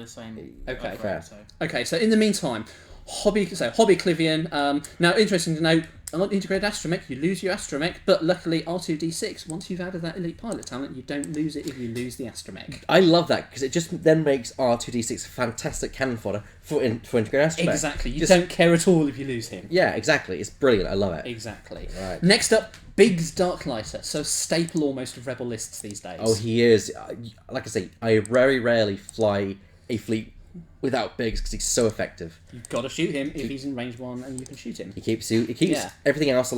the same. Okay, fair. Okay, so in the meantime, Hobby Clivian. Now, interesting to note, on integrated astromech, you lose your astromech, but luckily R2D6, once you've added that elite pilot talent, you don't lose it if you lose the astromech. I love that because it just then makes R2D6 fantastic cannon fodder for integrated astromech. Exactly, you don't care at all if you lose him. Yeah, exactly. It's brilliant. I love it. Exactly. Right. Next up, Biggs Darklighter, so staple almost of Rebel lists these days. Oh, he is. Like I say, I very rarely fly a fleet without Biggs because he's so effective. You've got to shoot him if he's in range 1 and you can shoot him. He keeps everything else a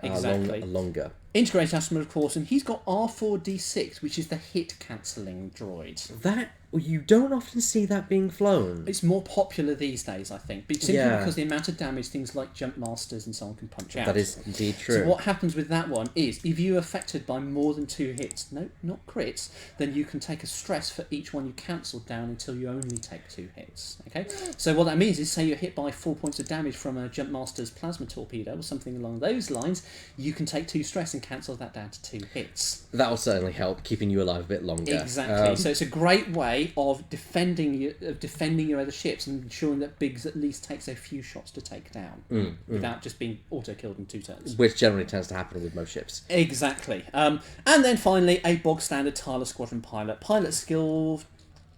Exactly. longer. Integrated astromech, of course, and he's got R4D6, which is the hit cancelling droid. That you don't often see that being flown. It's more popular these days, I think, but simply because the amount of damage things like jump masters and so on can punch out. That is indeed true. So what happens with that one is, if you're affected by more than 2 hits, no, not crits, then you can take a stress for each one you cancel down until you only take 2 hits. Okay, so what that means is, say you're hit by 4 points of damage from a jump master's plasma torpedo or something along those lines, you can take 2 stress and cancel that down to 2 hits. That will certainly help keeping you alive a bit longer. Exactly. So it's a great way of defending your other ships and ensuring that Biggs at least takes a few shots to take down without just being auto-killed in 2 turns. Which generally tends to happen with most ships. Exactly. And then finally, a bog-standard Tyler Squadron pilot. Pilot skill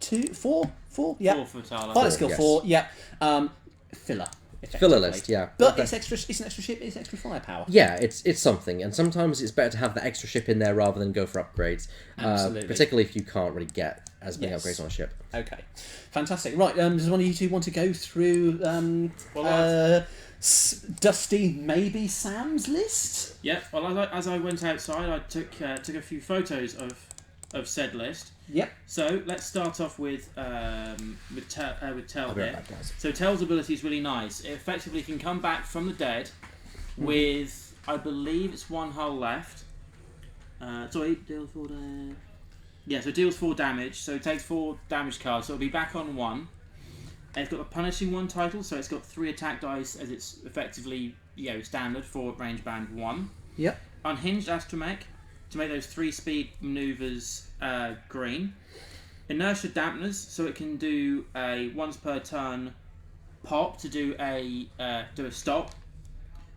4? Yeah. 4 for Tyler. Pilot skill 4, yeah. Filler. Filler list, yeah. But it's extra. It's an extra ship. It's extra firepower. Yeah, it's something, and sometimes it's better to have that extra ship in there rather than go for upgrades. Absolutely. Particularly if you can't really get as many upgrades on a ship. Okay, fantastic. Right, does one of you two want to go through Dusty, maybe Sam's list? Yeah. Well, as I went outside, I took a few photos of said list. Yep. So let's start off with Tel I'll be right here. back, guys. So Tel's ability is really nice. It effectively can come back from the dead with, I believe it's 1 hull left. Sorry, deals 4 damage. Yeah, so it deals 4 damage. So it takes 4 damage cards. So it'll be back on 1. And it's got the Punishing 1 title. So it's got 3 attack dice as it's effectively standard for range band 1. Yep. Unhinged Astromech to make those 3 speed maneuvers green. Inertia dampeners, so it can do a once per turn pop to do a stop.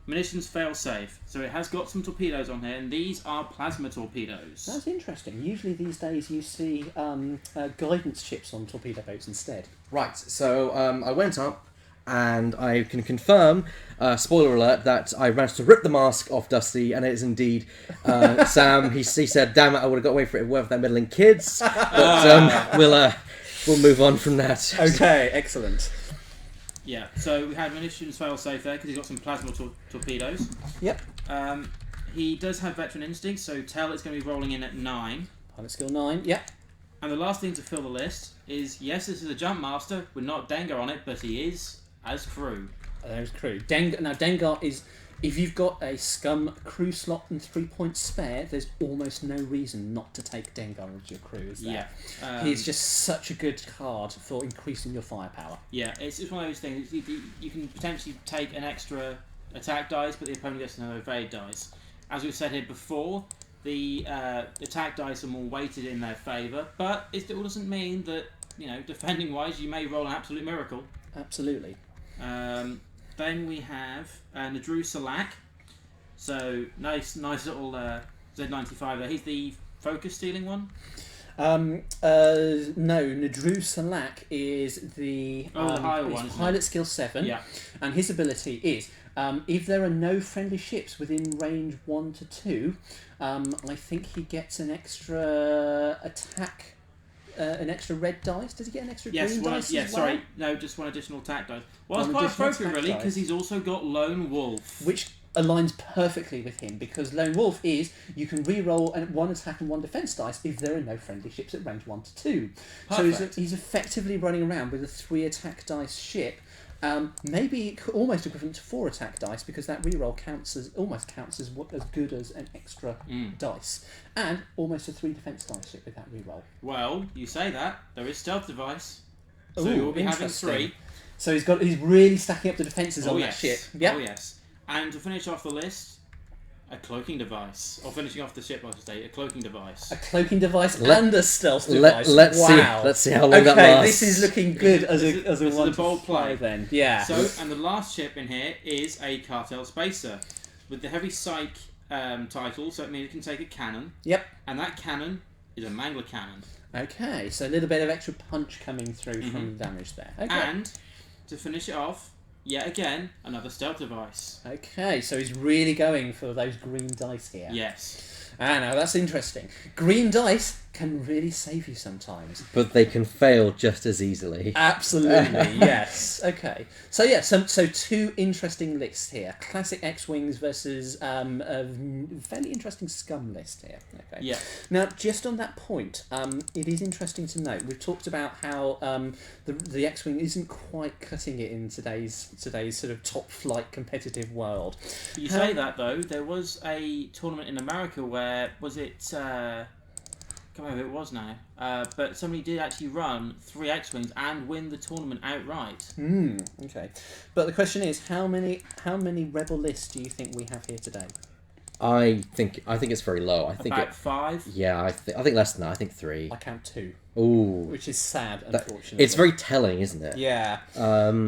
Munitions fail safe, so it has got some torpedoes on here, and these are plasma torpedoes. That's interesting. Usually these days you see guidance chips on torpedo boats instead. Right, so I went up, and I can confirm, spoiler alert, that I managed to rip the mask off Dusty, and it is indeed Sam. He said, "Damn it, I would have got away for it with that middling kids." But we'll move on from that. Okay, excellent. Yeah, so we had munitions fail safe there because he's got some plasma torpedoes. Yep. He does have veteran instinct, so Tel is going to be rolling in at 9. Pilot skill 9. Yep. And the last thing to fill the list is, yes, this is a jump master with not Dengar on it, but he is as crew. There's crew. Dengar is, if you've got a scum crew slot and 3 points spare, there's almost no reason not to take Dengar into your crew, is there? Yeah. He's just such a good card for increasing your firepower. Yeah, it's one of those things. You can potentially take an extra attack dice, but the opponent gets no evade dice. As we've said here before, the attack dice are more weighted in their favour, but it still doesn't mean that, defending wise, you may roll an absolute miracle. Absolutely. Then we have Nadru Salak. So nice little Z95 there. He's the focus stealing one. No, Nadru Salak is the higher one. Pilot skill 7. Yeah. And his ability is, if there are no friendly ships within range 1 to 2, I think he gets an extra attack. An extra red dice? Does he get an extra green dice? Yes, sorry. No, just 1 additional attack dice. Well, it's quite appropriate, really, because he's also got Lone Wolf. Which aligns perfectly with him, because Lone Wolf is, you can re-roll 1 attack and 1 defense dice if there are no friendly ships at range 1 to 2. Perfect. So he's effectively running around with a 3 attack dice ship. Maybe almost equivalent to 4 attack dice, because that reroll almost counts as good as an extra dice, and almost a 3 defense dice ship with that reroll. Well, you say that there is stealth device, so you'll be having 3. So he's really stacking up the defenses on that ship. Yep. Oh yes. And to finish off the list, A cloaking device. Or finishing off the ship, I should say. A cloaking device. A cloaking device and a stealth device. Let's see how long that lasts. This is looking good as a one bold play then. Yeah. So, and the last ship in here is a cartel spacer with the heavy psych title, so it means it can take a cannon. Yep. And that cannon is a mangler cannon. Okay, so a little bit of extra punch coming through from the damage there. Okay. And to finish it off, yet again, another stealth device. Okay, so he's really going for those green dice here. Yes. Now that's interesting. Green dice can really save you sometimes. But they can fail just as easily. Absolutely, yes. Okay. So yeah, so two interesting lists here. Classic X-Wings versus a fairly interesting scum list here. Okay. Yeah. Now, just on that point, it is interesting to note, we've talked about how the X-Wing isn't quite cutting it in today's sort of top flight competitive world. You say that though, there was a tournament in America where, was it... I can't remember who it was now, but somebody did actually run 3 X-Wings and win the tournament outright. Okay. But the question is, how many Rebel lists do you think we have here today? I think it's very low. I think about 5. Yeah, I think less than that. I think 3. I count 2. Ooh, which is sad, unfortunately. It's very telling, isn't it? Yeah.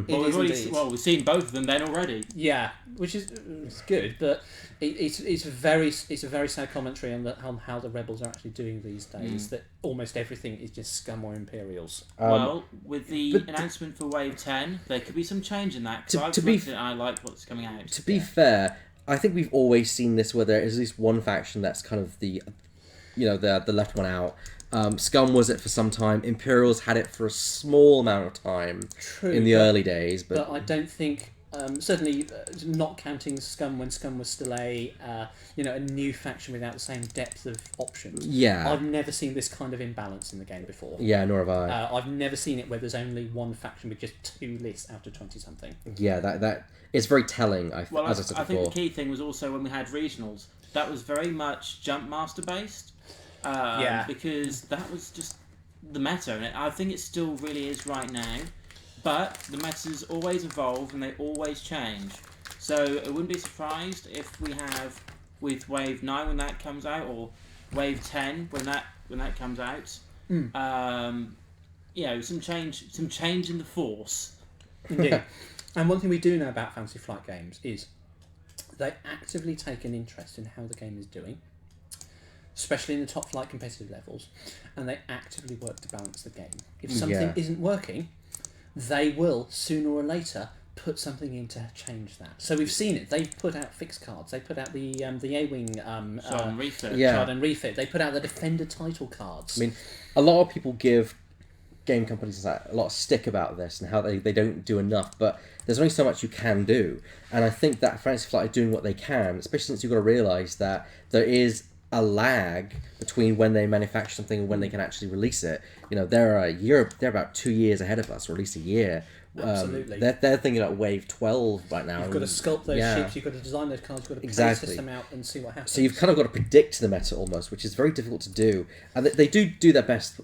We've seen both of them then already. Yeah, which is good, but it's a very sad commentary on how the rebels are actually doing these days. That almost everything is just scum or Imperials. Well, with the announcement for Wave 10, there could be some change in that. Because I like what's coming out. To be fair, I think we've always seen this where there is at least one faction that's kind of the left one out. Scum was it for some time. Imperials had it for a small amount of time in the early days, but I don't think certainly not counting Scum when Scum was still a new faction without the same depth of options. Yeah, I've never seen this kind of imbalance in the game before. Yeah, nor have I. I've never seen it where there's only one faction with just 2 lists out of 20 something. Yeah, that it's very telling. As I said before, I think the key thing was also when we had regionals. That was very much Jump Master based. Because that was just the meta, and I think it still really is right now. But the metas always evolve and they always change. So I wouldn't be surprised if we have with Wave 9 when that comes out, or Wave 10 when that comes out. Some change in the force. Indeed. And one thing we do know about Fantasy Flight Games is they actively take an interest in how the game is doing, especially in the top flight competitive levels, and they actively work to balance the game. If something isn't working, they will sooner or later put something in to change that. So we've seen it. They've put out fixed cards. They put out the A-Wing Shard and Refit. Shard and Refit. They put out the Defender title cards. I mean, a lot of people give game companies a lot of stick about this and how they don't do enough, but there's only so much you can do. And I think that Fantasy Flight are doing what they can, especially since you've got to realise that there is a lag between when they manufacture something and when they can actually release it. They're about 2 years ahead of us, or at least a year. Absolutely. They're thinking about Wave 12 right now. You've got to sculpt those ships, you've got to design those cards, you've got to process them out and see what happens. So you've kind of got to predict the meta almost, which is very difficult to do. And they do their best,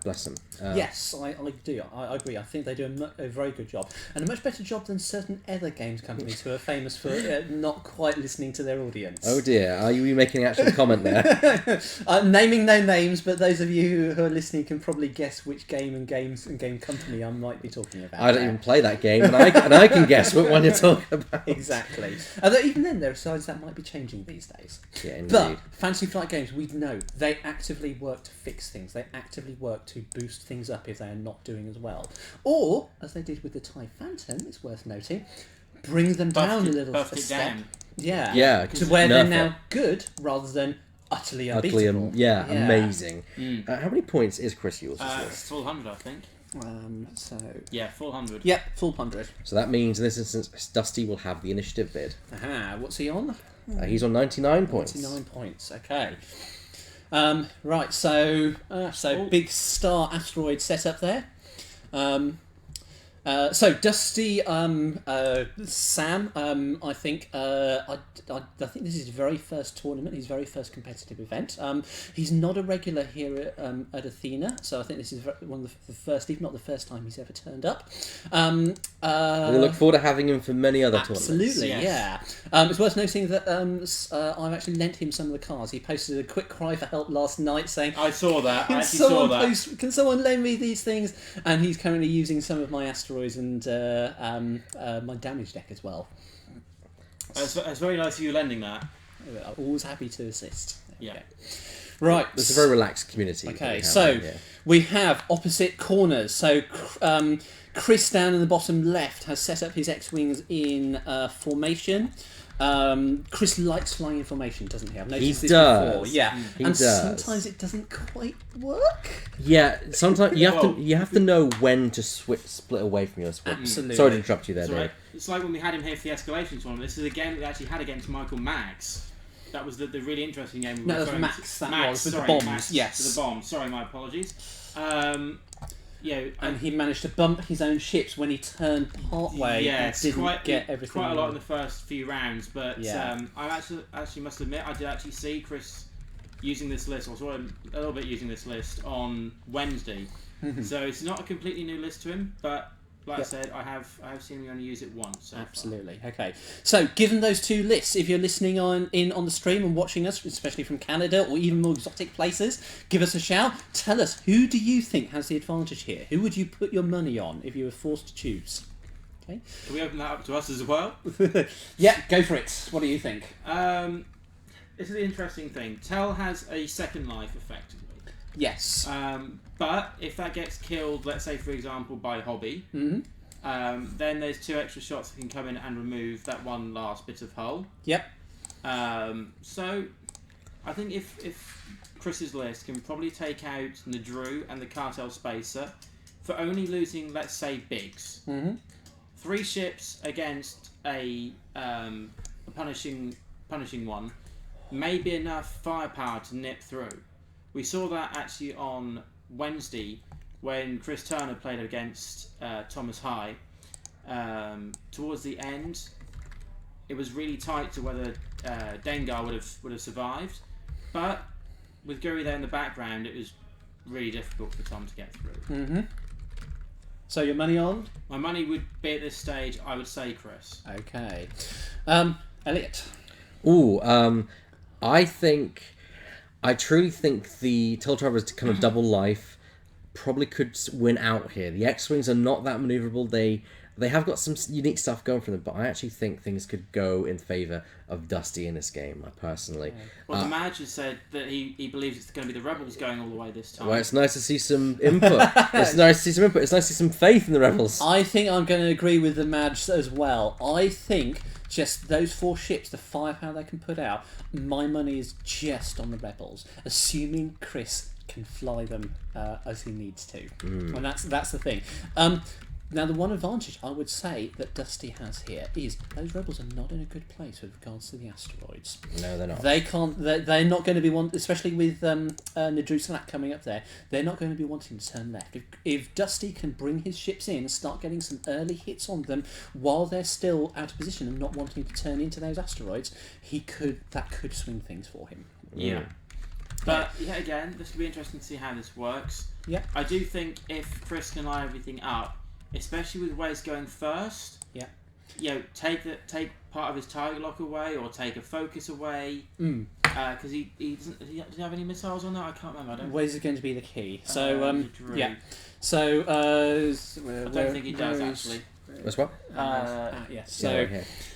bless them. Yes, I do. I agree. I think they do a very good job. And a much better job than certain other games companies who are famous for not quite listening to their audience. Oh dear, are you making an actual comment there? Naming no names, but those of you who are listening can probably guess which game and game company I might be talking about. I don't even play that game, and I can guess what one you're talking about. Exactly. Although even then, there are sides that might be changing these days. Yeah, indeed. But Fantasy Flight Games, we know they actively work to fix things. They actively work to boost things up if they are not doing as well. Or, as they did with the TIE Phantom, it's worth noting, bring them down a little step. Yeah. Yeah. To where they're now good rather than utterly unbeatable. Amazing. How many points is Chris Ewles? Full 100, I think. Full 100. Yep, full 100. So that means in this instance, Dusty will have the initiative bid. What's he on? He's on 99 points. 99 points, okay. Right, so big star asteroid setup there. So Dusty, Sam, I think I think this is his very first tournament, his very first competitive event. He's not a regular here at Athena, so I think this is one of the first, if not the first time he's ever turned up. We look forward to having him for many other tournaments. Absolutely, Yes. yeah. It's worth noting that I've actually lent him some of the cards. He posted a quick cry for help last night saying, I saw that. I actually saw that. Can someone lend me these things? And he's currently using some of my asteroids and my damage deck as well. It's very nice of you lending that. I'm always happy to assist. Yeah. Okay. Right. It's a very relaxed community. Okay, so we have opposite corners. So Chris down in the bottom left has set up his X-Wings in formation. Chris likes flying in formation, doesn't he? I've noticed this before. Yeah, He and does. sometimes it doesn't quite work. Yeah, sometimes you have to know when to split away from your squad. Absolutely. Sorry to interrupt you there, It's, Dave. like, it's like when we had him here for the escalation tournament. This is a game that we actually had against Michael Maggs. That was the really interesting game. No, that was referring Max. to. That was with sorry, the bombs. Max, Yes, with the bombs. Sorry, my apologies. and he managed to bump his own ships when he turned part way. Yes, and didn't get everything. quite a lot in the first few rounds, but Yeah. I actually must admit I did actually see Chris using this list, or saw him a little bit using this list on Wednesday. So it's not a completely new list to him, but like I said, I have seen him only use it once. So Absolutely. Okay. So, given those two lists, if you're listening on the stream and watching us, especially from Canada or even more exotic places, give us a shout. Tell us, who do you think has the advantage here? Who would you put your money on if you were forced to choose? Okay. Can we open that up to us as well? Yeah, go for it. What do you think? This is the interesting thing. Tell has a second life, effectively. Yes. But if that gets killed, let's say for example by Hobby, then there's 2 extra shots that can come in and remove that one last bit of hull. Yep. So I think if Chris's list can probably take out Nadru and the Cartel Spacer for only losing, let's say, Biggs. 3 ships against a punishing one may be enough firepower to nip through. We saw that actually on Wednesday when Chris Turner played against Thomas High. Towards the end, it was really tight to whether Dengar would have survived, but with Guri there in the background, it was really difficult for Tom to get through. So your money on? My money would be at this stage, I would say Chris. Okay. Elliot. Ooh, I truly think the Teletraver's kind of double life probably could win out here. The X-Wings are not that maneuverable. They have got some unique stuff going for them, but I actually think things could go in favour of Dusty in this game, personally. Well, the manager said that he believes it's going to be the Rebels going all the way this time. Well, it's nice to see some input. It's nice to see some faith in the Rebels. I think I'm going to agree with the Madge as well. I think just those 4 ships, the firepower they can put out, my money is just on the Rebels, assuming Chris can fly them as he needs to. And that's the thing. Now, the one advantage I would say that Dusty has here is those Rebels are not in a good place with regards to the asteroids. No, they're not. They can't. They're not going to be especially with Nadru Salak coming up there. They're not going to be wanting to turn left. If Dusty can bring his ships in, start getting some early hits on them while they're still out of position and not wanting to turn into those asteroids, that could swing things for him. Yeah. But yet again, this could be interesting to see how this works. Yeah. I do think if Chris can line everything up, especially with Waze going first, take part of his target lock away or take a focus away, because he doesn't. Does he have any missiles on that? I can't remember. Waze is going to be the key. So yeah. So I don't think he does actually. That's what? Yes.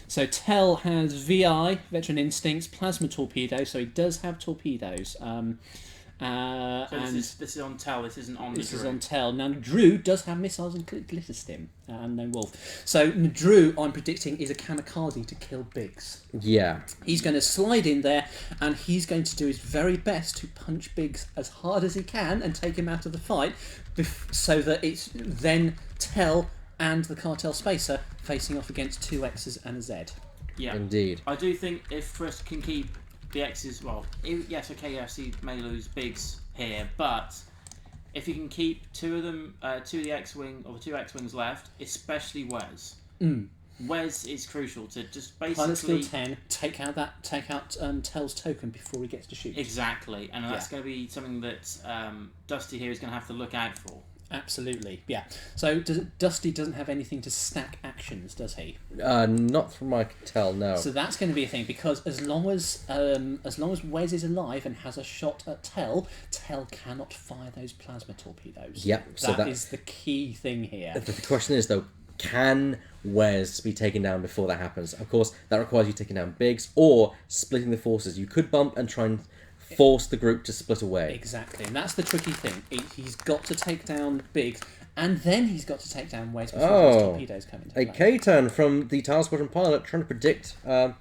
So Tell has VI, Veteran Instincts, Plasma Torpedo, so he does have torpedoes. So this is on Tell, this isn't on This Drew. is on Tell. Now, Drew does have missiles and glitter stim, and no wolf. So, Drew, I'm predicting, is a kamikaze to kill Biggs. Yeah. He's going to slide in there, and he's going to do his very best to punch Biggs as hard as he can and take him out of the fight, so that it's then Tell and the Cartel Spacer facing off against 2 X's and a Z. Yeah. Indeed. I do think if Chris can keep the X's, well, yes, he may lose Biggs here, but if you can keep two of them, two of the X-wing or the two X-wings left, especially Wes. Wes is crucial to just Pilot skill basically 10. Take out Tel's token before he gets to shoot. exactly, and that's going to be something that Dusty here is going to have to look out for. Absolutely, yeah. So Dusty doesn't have anything to stack actions, does he? Not from what I can tell, no. So that's going to be a thing, because as long as Wes is alive and has a shot at Tel cannot fire those plasma torpedoes. Yep. So that is the key thing here. The question is, though, can Wes be taken down before that happens? Of course, that requires you taking down Biggs or splitting the forces. You could bump and try and force the group to split away. Exactly, and that's the tricky thing. He's got to take down Biggs, and then he's got to take down Wes before those torpedoes come into play. A K-turn from the Tail Squadron pilot trying to predict so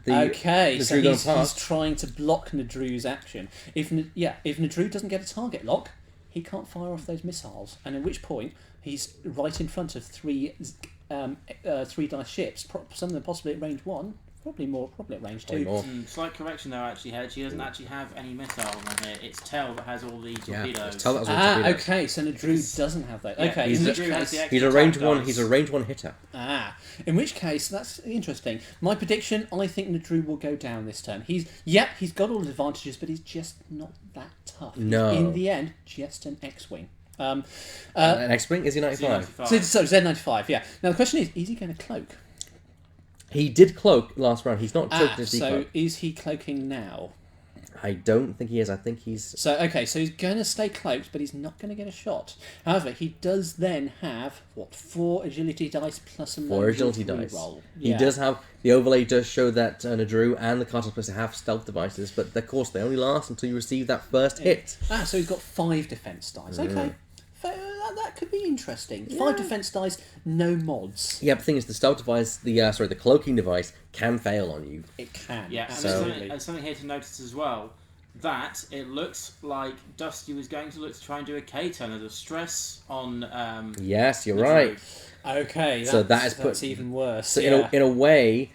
he's trying to block Nadru's action. If Nadru doesn't get a target lock, he can't fire off those missiles, and at which point he's right in front of three dice ships. Some of them possibly at range 1, probably at range 2. Slight correction though, actually, Hedge. He doesn't actually have any missiles on here. It's Tel that has all the torpedoes. It's Tel that has all the torpedoes. Okay, so Nadru doesn't have those. Yeah, Okay, he's a range 1. He's a range 1 hitter. In which case, that's interesting. My prediction: I think Nadru will go down this turn. He's got all the advantages, but he's just not that tough. No. In the end, just an X-wing. An X-wing? Is he 95? So Z95, yeah. Now the question is he going to cloak? He did cloak last round. He's not cloaked as so is he cloaking now? I don't think he is. I think he's... So he's going to stay cloaked, but he's not going to get a shot. However, he does then have, 4 agility dice plus a 4 agility dice. Roll. He does have... The overlay does show that Nadru and the Carter Splitter have stealth devices, but of course they only last until you receive that first hit. So he's got 5 defense dice. Okay. That could be interesting. 5 defense dice, no mods. Yeah, but the thing is, the stealth device, the cloaking device, can fail on you. It can. Yeah, absolutely. and something here to notice as well. That it looks like Dusty was going to look to try and do a K-turn. There's a stress on. Yes, you're right. Okay, so that's even worse. So in a way,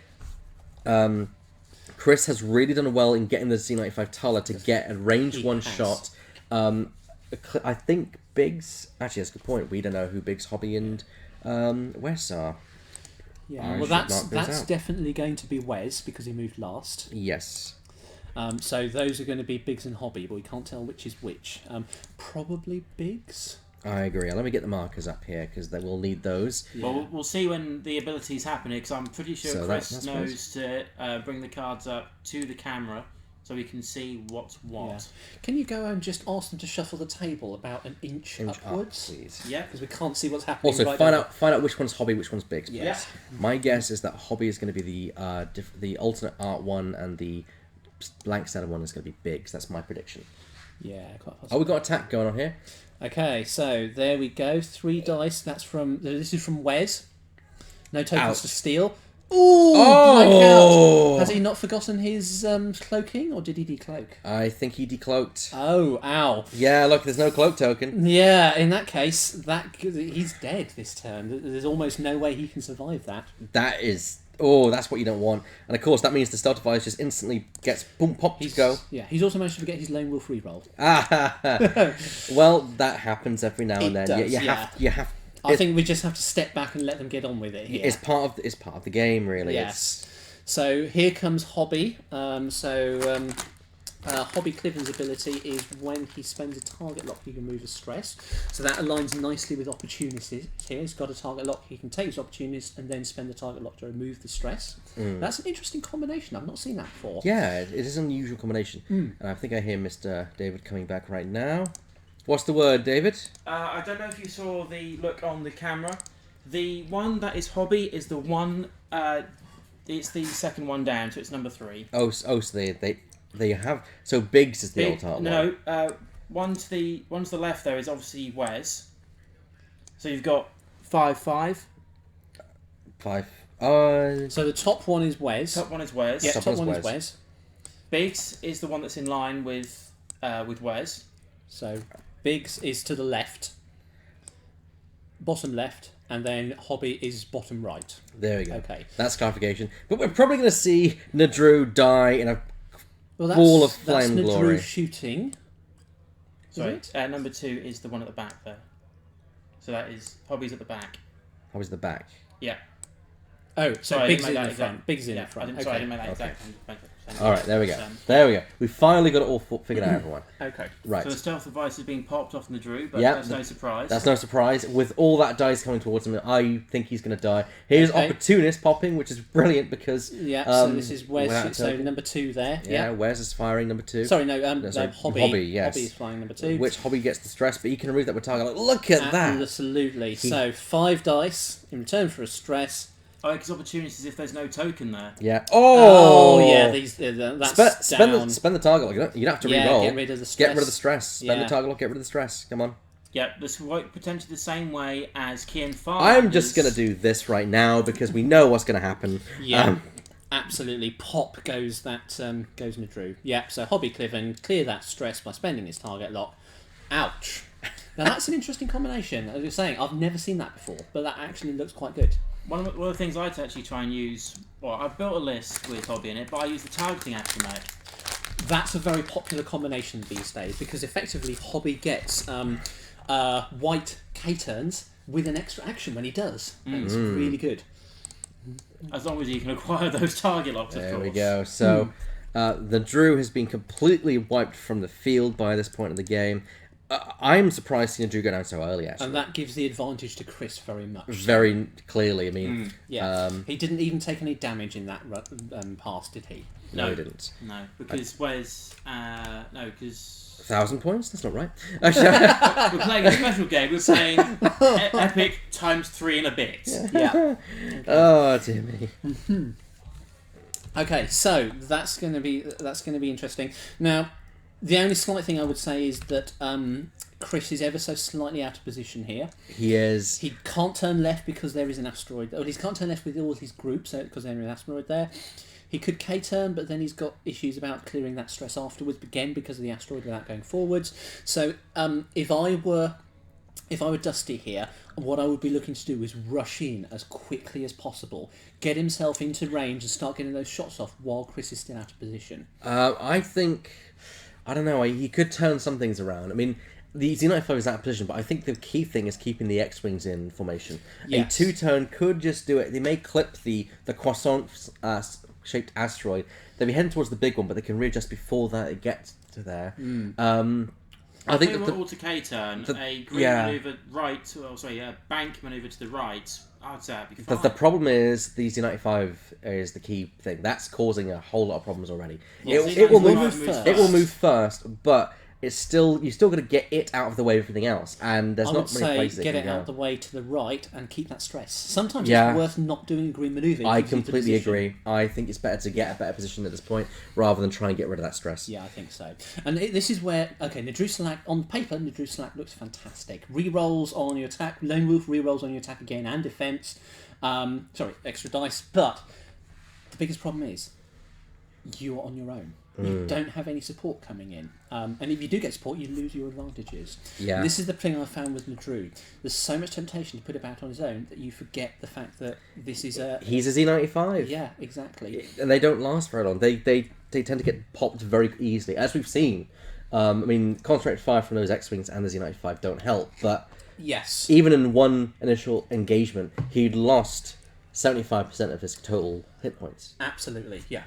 Chris has really done well in getting the Z95 Tala to get a range 1 shot. I think Biggs... Actually, that's a good point. We don't know who Biggs, Hobby and Wes are. Yeah, well, that's definitely going to be Wes, because he moved last. Yes. So those are going to be Biggs and Hobby, but we can't tell which is which. Probably Biggs. I agree. Let me get the markers up here, because they will need those. Yeah. Well, we'll see when the abilities happen, because I'm pretty sure Chris knows to bring the cards up to the camera, so we can see what's what. Yeah. Can you go and just ask them to shuffle the table about an inch upwards? Up, please. Yeah, because we can't see what's happening. Also, find out which one's Hobby, which one's Biggs. Yeah. My guess is that Hobby is going to be the alternate art one, and the blank standard one is going to be Biggs. That's my prediction. Yeah, quite possible. Oh, we've got attack going on here. Okay, so there we go. 3 dice. This is from Wes. No tokens to steal. Ooh, blackout. Has he not forgotten his cloaking, or did he decloak? I think he decloaked. Oh, ow. Yeah, look, there's no cloak token. Yeah, in that case, he's dead this turn. There's almost no way he can survive that. That is... Oh, that's what you don't want. And of course, that means the stealth device just instantly gets boom, pop, go. Yeah, he's also managed to forget his lone wolf reroll. Well, that happens every now and then. Does, you have. I think we just have to step back and let them get on with it here. It's part of the game, really. Yes. So here comes Hobby. Hobby Cliven's ability is when he spends a target lock, he can remove a stress. So that aligns nicely with opportunities here. He's got a target lock, he can take his opportunities and then spend the target lock to remove the stress. That's an interesting combination. I've not seen that before. Yeah, it is an unusual combination. And I think I hear Mr. David coming back right now. What's the word, David? I don't know if you saw the look on the camera. The one that is Hobby is the one... it's the second one down, so it's number 3. So they have... So Biggs is the alt art one. No, one to the left there is obviously Wes. So you've got 5-5. 5. So the top one is Wes. Top one is Wes. Yeah, top one is Wes. Biggs is the one that's in line with Wes. So Biggs is to the left, bottom left, and then Hobby is bottom right. There we go. Okay. That's clarification. But we're probably going to see Nadru die in a ball of flame glory. Nadru shooting. Sorry, Is it? number 2 is the one at the back there. So that is Hobby's at the back. Hobby's the back. Yeah. Oh, so Sorry, I Big's didn't in make the that front. Big's in Yeah, the front. I Okay. didn't make that Okay. exact. All right, there we go. There we go. We finally got it all figured out, everyone. Okay. Right. So the stealth device is being popped off in the Drew, but Yeah, that's no surprise. That's no surprise. With all that dice coming towards him, I think he's going to die. Here's Okay. Opportunist popping, which is brilliant because... Yeah, so this is without where's so token. number 2 there. Yeah, where's his firing number 2? Sorry, no, sorry, Hobby. Hobby, yes. Hobby is flying number 2. Which Hobby gets the stress, but he can remove that with target. Look at that! Absolutely. So 5 dice in return for a stress. Oh, because opportunities is if there's no token there. Yeah. Oh, Oh! yeah, that's down. Spend the target lock. You don't have to Yeah, re-roll. get rid of the stress. Get rid of the stress. Spend Yeah. the target lock, get rid of the stress. Come on. Yeah, this will work potentially the same way as Key and Farm. I'm just going to do this right now because we know what's going to happen. Yeah. Absolutely, pop goes Nadru. Yeah, so Hobby Cliven clear that stress by spending his target lock. Ouch. Now that's an interesting combination. As you're saying, I've never seen that before, but that actually looks quite good. One of the things I like to actually try and use, well, I've built a list with Hobby in it, but I use the targeting astromech. That's a very popular combination these days because effectively Hobby gets white K-turns with an extra action when he does. And it's really good. As long as you can acquire those target locks, of course. There we go. So the Drew has been completely wiped from the field by this point of the game. I'm surprised seeing a Drew go down so early, actually. And that gives the advantage to Chris very much. Very clearly, I mean... Yeah, he didn't even take any damage in that pass, did he? No, he didn't. No, because because 1,000 points? That's not right. we're playing a special game. We're playing Epic times 3 and a bit. Yeah. Oh, dear me. Okay, so that's going to be interesting. Now, the only slight thing I would say is that Chris is ever so slightly out of position here. He is... He can't turn left because there is an asteroid. Well, he can't turn left with all his groups because there's an asteroid there. He could K-turn, but then he's got issues about clearing that stress afterwards, again because of the asteroid without going forwards. So if I were Dusty here, what I would be looking to do is rush in as quickly as possible, get himself into range and start getting those shots off while Chris is still out of position. I think... I don't know, he could turn some things around. I mean, the Z95 is out of position, but I think the key thing is keeping the X-Wings in formation. Yes. A 2-turn could just do it. They may clip the croissant-shaped asteroid. They'll be heading towards the big one, but they can readjust before that it gets to there. I think that auto K-turn, a green manoeuvre right, a bank manoeuvre to the right, I'd say that'd be fine. the problem is the Z95 is the key thing. That's causing a whole lot of problems already. Well, It will Z95 move. moves It will move first, but it's still you're still going to get it out of the way of everything else, and there's I not would many say places get it it can out go. of the way to the right and keep that stress. Sometimes Yeah. it's worth not doing a green manoeuvre. I It gives you the completely position. agree. I think it's better to get a better position at this point rather than try and get rid of that stress. Yeah, I think so. And this is where, Nadru Slack, on paper, Nadru Slack looks fantastic. Rerolls on your attack, Lone Wolf rerolls on your attack again and defense. Extra dice. But the biggest problem is you're on your own. You don't have any support coming in. And if you do get support, you lose your advantages. Yeah. This is the thing I found with Nadru. There's so much temptation to put it out on his own that you forget the fact that this is a... He's a Z95. Yeah, exactly. And they don't last very long. They tend to get popped very easily, as we've seen. I mean, concentrated fire from those X-Wings and the Z95 don't help, but Yes. even in one initial engagement, he'd lost 75% of his total hit points. Absolutely, yeah.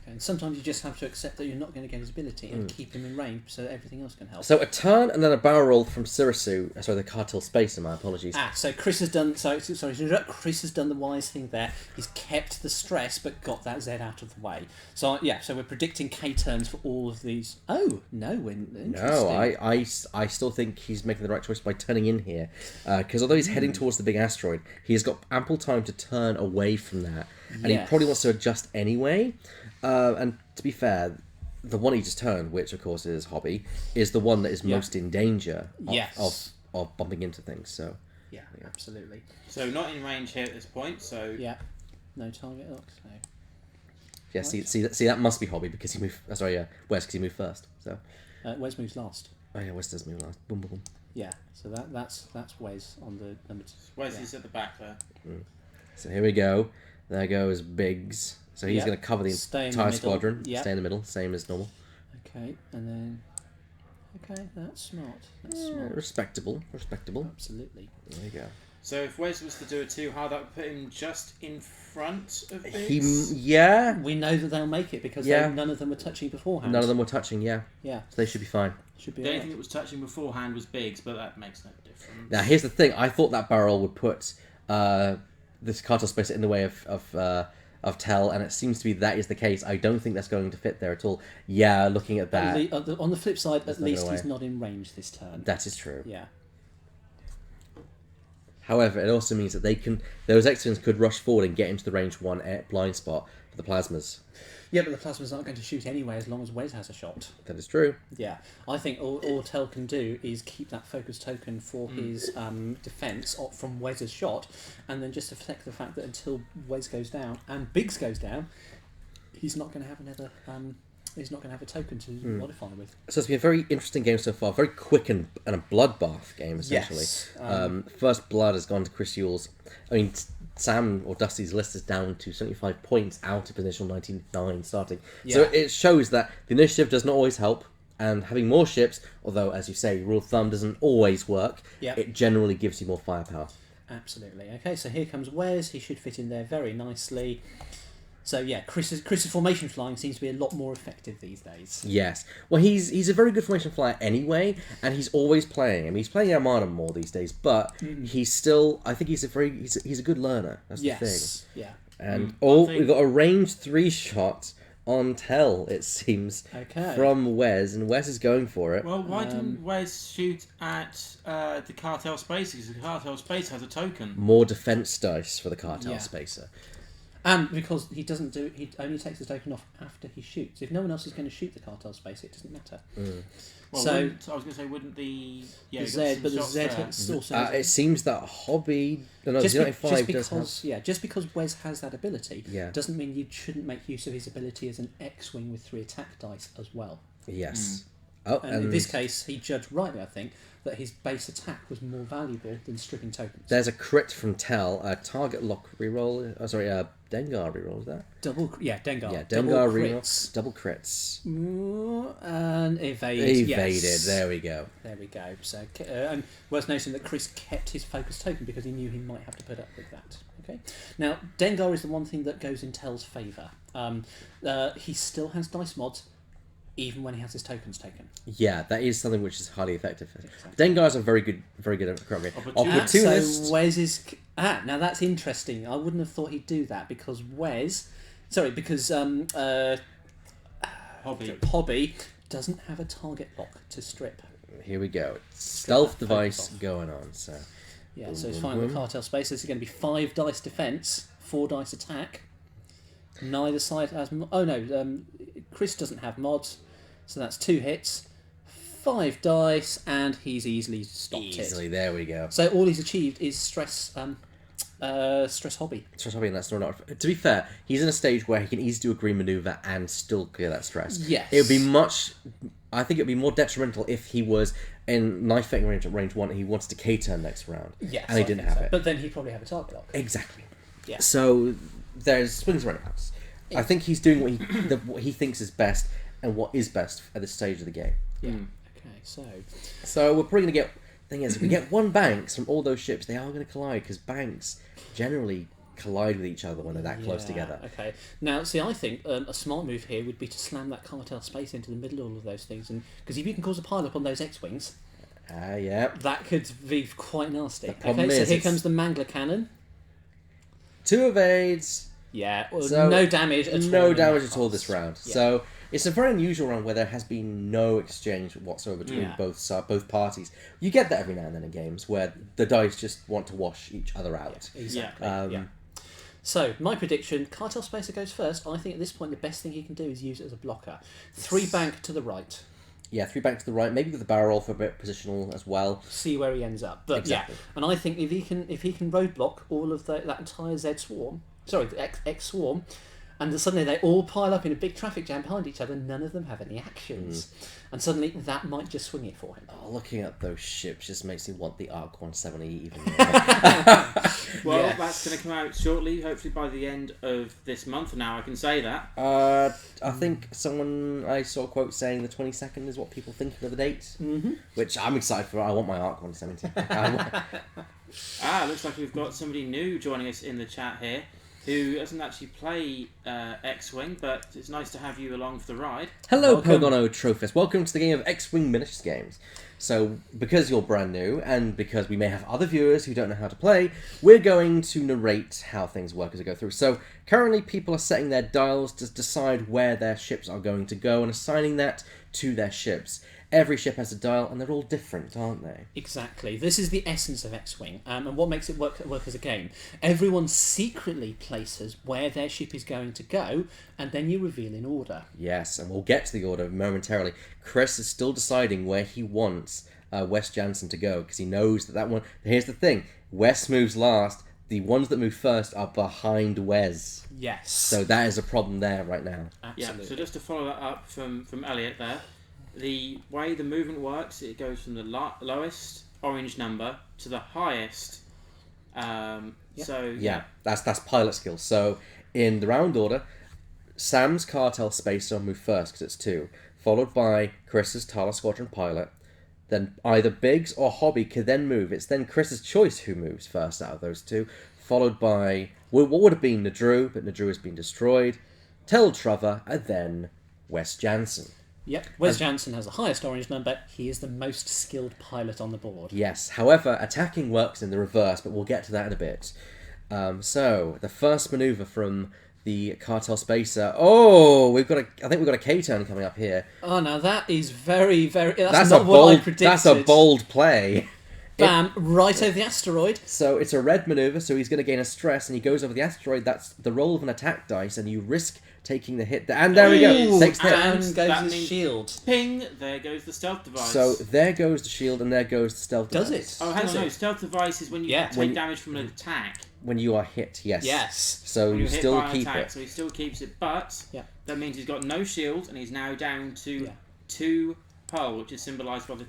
Okay. And sometimes you just have to accept that you're not going to get his ability and keep him in range so that everything else can help. So a turn and then a barrel roll from Sirisu. Sorry, the Cartel Spacer, my apologies. So Chris has done. Chris has done the wise thing there. He's kept the stress, but got that Z out of the way. So so we're predicting K turns for all of these. Oh no, interesting. No, I still think he's making the right choice by turning in here. Because although he's heading towards the big asteroid, he's got ample time to turn away from that. And he probably wants to adjust anyway. And to be fair, the one he just turned, which of course is Hobby, is the one that is most in danger of bumping into things. So yeah, absolutely. So not in range here at this point. So yeah, no target lock. So yeah, see that must be Hobby because he moved. Wes because he moved first. So Wes moves last. oh yeah, Wes does move last. Boom boom boom. Yeah, so that's Wes on the number 2. Wes is at the back there. So here we go. There goes Biggs. So he's going to cover the Stay in the entire middle. squadron. Yep. Stay in the middle, same as normal. Okay, and then Okay, that's smart. That's Yeah, smart. respectable. Absolutely. There you go. So if Wes was to do a 2-hull, that would put him just in front of He, Biggs. yeah. We know that they'll make it because Yeah. none of them were touching beforehand. None of them were touching. Yeah, Yeah, so they should be fine. should be The only alright. thing that was touching beforehand was Biggs, but that makes no difference. Now here's the thing. I thought that barrel would put this cartel spacer in the way of Tell, and it seems to be that is the case. I don't think that's going to fit there at all. Yeah, looking at that, On the flip side, There's at no least way. he's not in range this turn. that is true. Yeah. However, it also means that those X-Wings could rush forward and get into the range 1 blind spot for the plasmas. Yeah, but the plasmas aren't going to shoot anyway as long as Wes has a shot. That is true. Yeah, I think all Tell can do is keep that focus token for his defence from Wes's shot, and then just affect the fact that until Wes goes down and Biggs goes down, he's not going to have another. He's not going to have a token to modify with. So it's been a very interesting game so far. Very quick and a bloodbath game essentially. Yes. First blood has gone to Chris Ewles. I mean, Sam or Dusty's list is down to 75 points out of positional 99 starting. So Yeah. it shows that the initiative does not always help, and having more ships, although as you say, rule of thumb doesn't always work, Yep. it generally gives you more firepower. Absolutely. Okay, so here comes Wes. He should fit in there very nicely. So yeah, Chris's formation flying seems to be a lot more effective these days. Yes. Well, he's a very good formation flyer anyway, and he's always playing. I mean, he's playing Armada more these days, but he's still. I think he's a good learner. That's the thing. Yes. Yeah. And I think- we've got a range 3 shot on Tell, it seems, Okay. from Wes, and Wes is going for it. Well, why didn't Wes shoot at the cartel spacer? Because the cartel spacer has a token. More defense dice for the cartel Yeah. spacer. And because he only takes the token off after he shoots. If no one else is going to shoot the cartel space, it doesn't matter. Well, So- I was going to say, wouldn't the The got Z, some but the shots Z there. has also It seems that Hobby... No, just, the be- 95 just does have... because Wes has that ability Yeah. doesn't mean you shouldn't make use of his ability as an X-wing with 3 attack dice as well. Yes. Oh, And in this case, he judged rightly, I think, that his base attack was more valuable than stripping tokens. there's a crit from Tell, a target lock reroll. Oh, sorry, Dengar reroll, is that? Dengar. Yeah, Double Dengar reroll. crits. Double crits. And evade. Evaded, Yes. there we go. There we go. So, and worth noting that Chris kept his focus token because he knew he might have to put up with that. Okay. Now, Dengar is the one thing that goes in Tell's favour. He still has dice mods, even when he has his tokens taken. Yeah, that is something which is highly effective. Exactly. Dengar's a very good opportunist. So Wes is now that's interesting. I wouldn't have thought he'd do that because Hobby doesn't have a target lock to strip. Here we go. Stealth that device focus off. going on. So Yeah, so it's fine with cartel space. This is going to be 5 dice defense, 4 dice attack. Neither side has. Chris doesn't have mods, so that's 2 hits, 5 dice, and he's easily stopped easily, it. there we go. So all he's achieved is stress hobby. Stress hobby, and that's not. To be fair, he's in a stage where he can easily do a green maneuver and still clear that stress. Yes. It would be much. I think it would be more detrimental if he was in knife fighting range at range 1 and he wanted to K-turn next round. Yes, and he I didn't think have so. it. But then he'd probably have a target lock. Exactly. Yeah. So there's swings and roundabouts. I think he's doing what he thinks is best and what is best at this stage of the game. Yeah. Okay. So we're probably going to get. Thing is, if we get one banks from all those ships, they are going to collide because banks generally collide with each other when they're that close together. Okay. Now, see, I think a smart move here would be to slam that cartel space into the middle of all of those things, and because if you can cause a pile up on those X-wings, Yeah. that could be quite nasty. problem Okay, so is here it's- comes the Mangler cannon. 2 evades. Yeah, well, So, no damage at all. No in damage that at all pass. this round. Yeah. So it's a very unusual round where there has been no exchange whatsoever between Yeah. both parties. You get that every now and then in games where the dice just want to wash each other out. Exactly. Yeah. Yeah. So, my prediction, Cartel Spacer goes first. I think at this point the best thing he can do is use it as a blocker. 3 bank to the right. Yeah, 3 back to the right, maybe with the barrel for a bit positional as well. See where he ends up. But Exactly. yeah, and I think if he can roadblock all of that entire Z swarm, sorry, the X swarm, and then suddenly they all pile up in a big traffic jam behind each other, none of them have any actions. And suddenly that might just swing it for him. Oh, looking at those ships just makes me want the Arc 170 even more. Well, Yes. that's going to come out shortly, hopefully by the end of this month. Now I can say that. I think I saw a quote saying the 22nd is what people think of the date, which I'm excited for. I want my Arc 170. Looks like we've got somebody new joining us in the chat here who doesn't actually play X-Wing, but it's nice to have you along for the ride. Hello, Pogono Trophist. Welcome to the game of X-Wing miniatures games. So, because you're brand new, and because we may have other viewers who don't know how to play, we're going to narrate how things work as we go through. So, currently people are setting their dials to decide where their ships are going to go and assigning that to their ships. Every ship has a dial, and they're all different, aren't they? Exactly. This is the essence of X-Wing, and what makes it work as a game. Everyone secretly places where their ship is going to go, and then you reveal in order. Yes, and we'll get to the order momentarily. Chris is still deciding where he wants Wes Jansen to go, because he knows that one... Here's the thing. Wes moves last. The ones that move first are behind Wes. Yes. So that is a problem there right now. Absolutely. Yeah, so just to follow that up from Elliot there, the way the movement works, it goes from the lowest orange number to the highest. So that's pilot skill. So in the round order, Sam's Cartel Spacer will move first because it's 2, followed by Chris's Tala Squadron Pilot. Then either Biggs or Hobby can then move. It's then Chris's choice who moves first out of those 2, followed by what would have been Nadru, but Nadru has been destroyed, Tel Trevor, and then Wes Jansen. Yep, Wes Jansen has the highest orange number. He is the most skilled pilot on the board. Yes, however, attacking works in the reverse, but we'll get to that in a bit. So, the first manoeuvre from the Cartel Spacer. Oh, I think we've got a K-turn coming up here. Oh, now that is very, very... That's not what I predicted. That's a bold play. Bam, right over the asteroid. So it's a red manoeuvre, so he's going to gain a stress, and he goes over the asteroid. That's the roll of an attack dice, and you risk taking the hit. And there we go. Takes the hit. And goes his shield. Ping, there goes the stealth device. So there goes the shield, and there goes the stealth device. Does it? Oh, hang on, no. Stealth device is when you take damage from an attack. When you are hit, yes. Yes. So you still keep attack, it. So he still keeps it, but that means he's got no shield, and he's now down to 2 hull, which is symbolised by the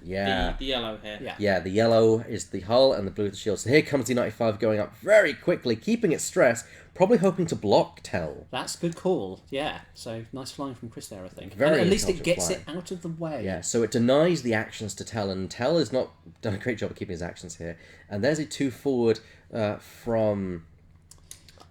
yellow here. Yeah, the yellow is the hull and the blue is the shield. So here comes the 95 going up very quickly, keeping its stress, probably hoping to block Tel. That's a good call, yeah. So nice flying from Chris there, I think. Very at least it intelligent gets flying. it out of the way. Yeah, so it denies the actions to Tel, and Tel has not done a great job of keeping his actions here. And there's a 2 forward from...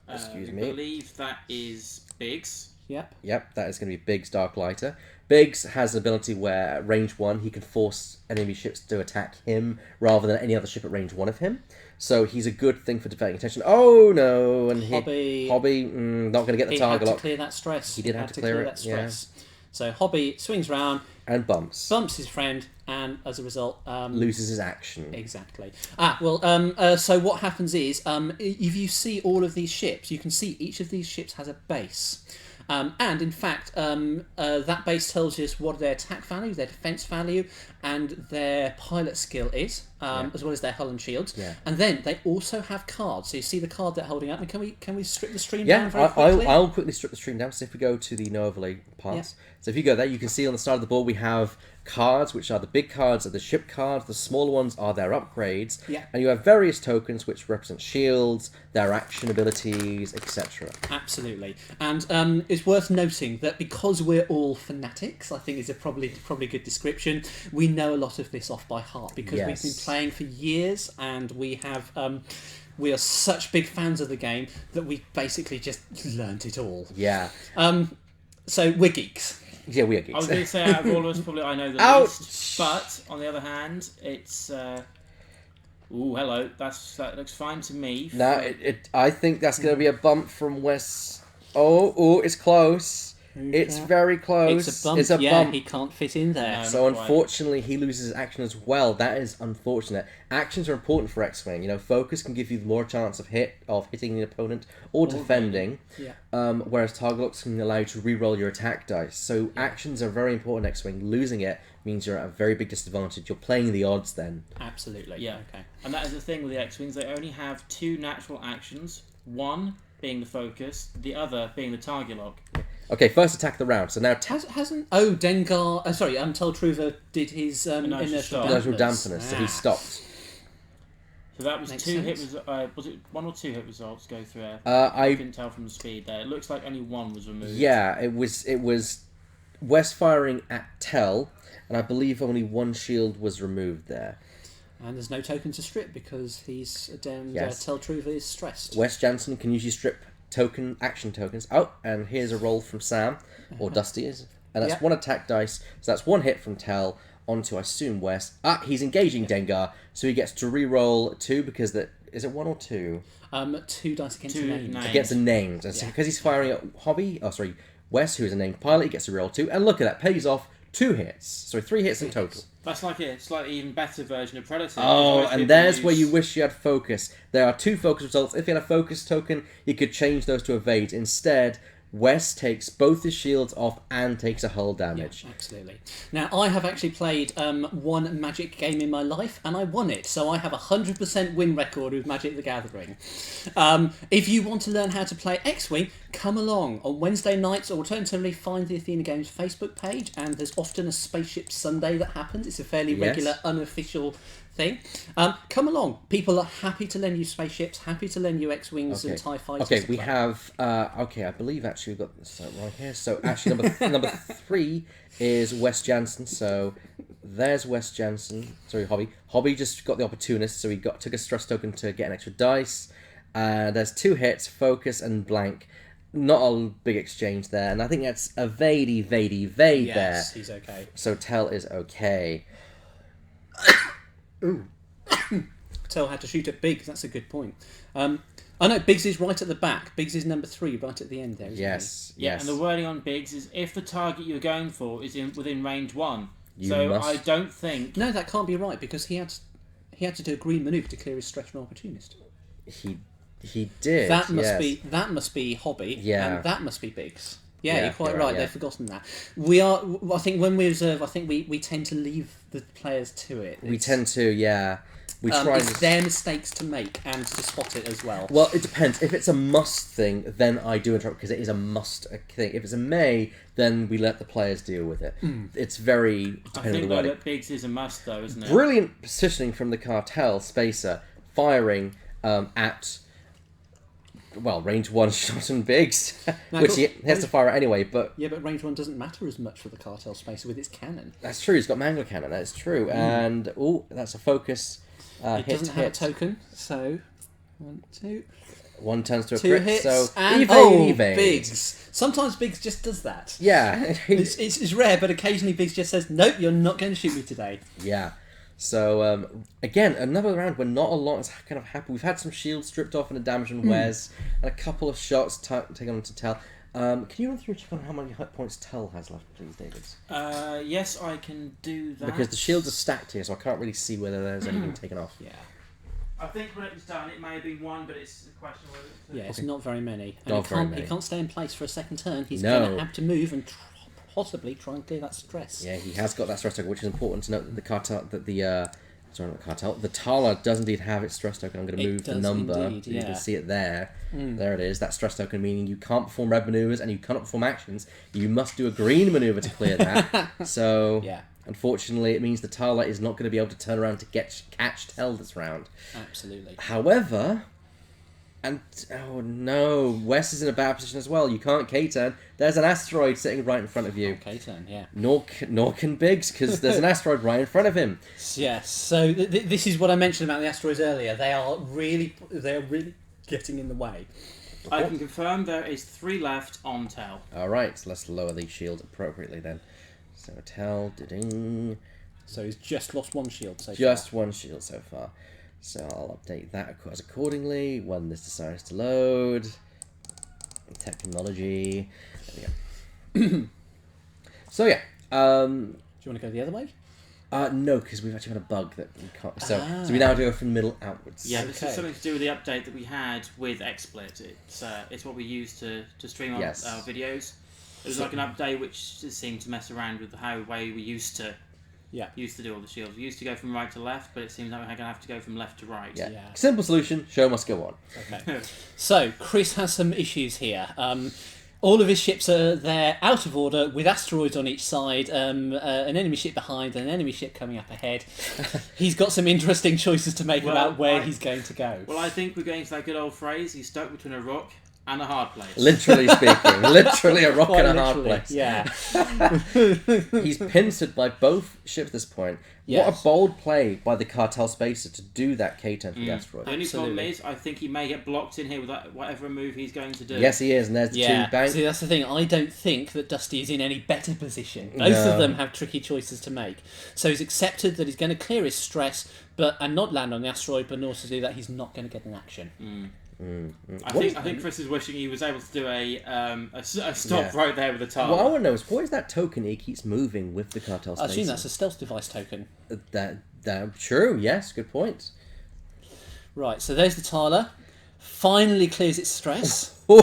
Excuse me. I believe that is Biggs. Yep, that is going to be Biggs Dark Lighter. Biggs has an ability where at range 1 he can force enemy ships to attack him rather than any other ship at range 1 of him. So he's a good thing for defending attention. Oh no! And Hobby not going to get the target lock. He had to clear that stress. He did have to clear it. That stress. So Hobby swings round and bumps his friend, and as a result loses his action. Exactly. So what happens is if you see all of these ships, you can see each of these ships has a base. And in fact, that base tells us what their attack value, their defense value, and their pilot skill is, as well as their hull and shields. Yeah. And then they also have cards. So you see the card they're holding up. And can we strip the stream down very quickly? quickly? I'll quickly strip the stream down. So if we go to the no overlay parts, so if you go there, you can see on the side of the board we have cards, which are the big cards are the ship cards. The smaller ones are their upgrades. Yeah. And you have various tokens which represent shields, their action abilities, etc. Absolutely. And it's worth noting that because we're all fanatics, I think is a probably good description, we know a lot of this off by heart because we've been playing for years, and we have we are such big fans of the game that we basically just learnt it all. Yeah. So we're geeks. Yeah, we are geeks. I was going to say, out of all of us, probably I know the Ouch! least. But on the other hand, it's. Ooh, hello. That looks fine to me. Now, I think that's going to be a bump from Wes. Oh, it's close. It's very close. It's a bump. Bump. He can't fit in there. No, So unfortunately, he loses his action as well. That is unfortunate. Actions are important for X-Wing. You know, focus can give you more chance of hitting the opponent or defending. Whereas target locks can allow you to re-roll your attack dice. So actions are very important in X-Wing. Losing it means you're at a very big disadvantage. You're playing the odds then. Absolutely. Yeah. Okay. And that is the thing with the X-Wings. They only have 2 natural actions. One being the focus, the other being the target lock. Okay, first attack of the round. So now Hasn't Dengar? Tel Truva did his inertial Inertial dampeners. dampeners, so he stopped. So that was Makes two hit. sense. Was it 1 or 2 hit results go through there? I couldn't tell from the speed there. It looks like only 1 was removed. Yeah, it was West firing at Tell, and I believe only 1 shield was removed there. And there's no token to strip because he's down. Yes. Tell Truva is stressed. Wes Jansen can usually strip action tokens. Oh, and here's a roll from Sam, or Dusty is, and that's 1 attack dice. So that's 1 hit from Tell onto, I assume, Wes. He's engaging Dengar, so he gets to re-roll 2 because is it 1 or 2? 2 dice against Two names. names. Against the names, and so because he's firing at Wes, who is a named pilot, he gets to re-roll 2, and look at that, pays off 2 hits. So 3 hits in total. That's like a slightly even better version of Predator. Oh, Most and people there's use- where you wish you had focus. There are 2 focus results. If you had a focus token, you could change those to evade. Instead, Wes takes both his shields off and takes a hull damage. Yeah, absolutely. Now, I have actually played 1 Magic game in my life, and I won it. So I have a 100% win record with Magic the Gathering. If you want to learn how to play X-Wing, come along. On Wednesday nights, alternatively, find the Athena Games Facebook page, and there's often a Spaceship Sunday that happens. It's a fairly regular, unofficial thing. Come along. People are happy to lend you spaceships, happy to lend you X-Wings and TIE fighters. Okay, we have... I believe actually we've got this right here. So actually number 3 is Wes Jansen. So there's Wes Jansen. Sorry, Hobby. Hobby just got the Opportunist, so he took a stress token to get an extra dice. There's 2 hits, focus and blank. Not a big exchange there. And I think that's evade there. Yes, he's okay. So Tell is okay. Ooh. Tell had to shoot at Biggs. That's a good point. I know Biggs is right at the back. Biggs is number 3, right at the end there. Isn't Yes, Yeah, yes. and the wording on Biggs is if the target you're going for is within range 1. You So must- I don't think... he? No, that can't be right because he had to do a green manoeuvre to clear his stretch from Opportunist. He did. That must yes. be Hobby. Yeah. And that must be Biggs. Yeah, Yeah, you're quite you're right. right, yeah. They've forgotten that. We are. I think when we observe, I think we tend to leave the players to it. We tend to, yeah. We try It's and... their mistakes to make and to spot it as well. Well, it depends. If it's a must thing, then I do interrupt because it is a must thing. If it's a may, then we let the players deal with it. It's very I dependent on think the though wording. that Biggs is a must though, isn't it? Brilliant positioning from the cartel spacer, firing at range 1 shot and Biggs, Now, which of he course, has to fire anyway. But Yeah, but range 1 doesn't matter as much for the cartel spacer with its cannon. that's true. He's got Mangler cannon. That is true. And that's a focus. It Hit doesn't have a token, so 1, 2, 1 turns to a 2 crit. hits, So and evade. Biggs. Sometimes Biggs just does that. Yeah. It's rare, but occasionally Biggs just says, "Nope, you're not going to shoot me today." Yeah. So, again, another round where not a lot has kind of happened. We've had some shields stripped off and a damage on Wes, and a couple of shots taken on to Tell. Can you run through a check on how many hit points Tell has left, please, David? Yes, I can do that. Because the shields are stacked here, so I can't really see whether there's anything taken off. Yeah. I think when it was done, it may have been 1, but it's a question whether it's... Yeah, it's not very many. And Not he very can't, many. He can't stay in place for a second turn. He's No. going to have to move and possibly try and clear that stress. Yeah, he has got that stress token, which is important to note that the Tala does indeed have its stress token. I'm going to It move the does number. indeed, You yeah. can see it there. There it is. That stress token meaning you can't perform red maneuvers and you cannot perform actions. You must do a green maneuver to clear that. So, Yeah. unfortunately, it means the Tala is not going to be able to turn around to catch Tell this round. Absolutely. However, oh no, Wes is in a bad position as well. You can't K-turn. There's an asteroid sitting right in front of you. Okay, turn, yeah. Nor can Biggs, because there's an asteroid right in front of him. Yes, so this is what I mentioned about the asteroids earlier. They are really getting in the way. I can confirm there is 3 left on Tell. Alright, so let's lower these shields appropriately then. So Tell, ding. So he's just lost 1 shield so Just far. 1 shield so far. So I'll update that accordingly when this decides to load. Technology. There we go. So yeah. Do you want to go the other way? No, because we've actually had a bug that we can't. So we now do it from middle outwards. Yeah, this Okay. is something to do with the update that we had with XSplit. It's what we use to stream our videos. It was like an update which just seemed to mess around with the way we used to do all the shields. We used to go from right to left, but it seems like we're going to have to go from left to right. Yeah. Simple solution. Show must go on. Okay. So Chris has some issues here. All of his ships are there out of order with asteroids on each side, an enemy ship behind and an enemy ship coming up ahead. He's got some interesting choices to make about where he's going to go. Well, I think we're going to that good old phrase, he's stuck between a rock and a hard place. Literally speaking. Literally a rock Quite and a hard literally, place. Yeah. He's pincered by both ships at this point. Yes. What a bold play by the cartel spacer to do that K-turn for the asteroid. The only problem Absolutely. is, I think he may get blocked in here with that, whatever move he's going to do. Yes, he is, and there's the two bank. See, that's the thing. I don't think that Dusty is in any better position. Both of them have tricky choices to make. So he's accepted that he's going to clear his stress, and not land on the asteroid, but also do that he's not going to get an action. I think Chris is wishing he was able to do a stop right there with the target. What I want to know is, what is that token he keeps moving with the cartel spacer? I assume that's a stealth device token. True, yes, good point. Right, so there's the Tyler. Finally clears its stress. A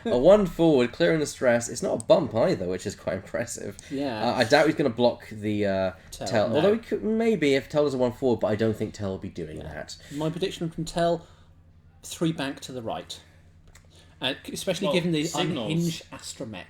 1 forward, clearing the stress. It's not a bump either, which is quite impressive. Yeah. I doubt he's going to block the Tell. no. Although he could, maybe if Tell does a 1 forward, but I don't think Tell will be doing that. My prediction from Tell, 3 bank to the right. Especially given the signals. unhinged astromech.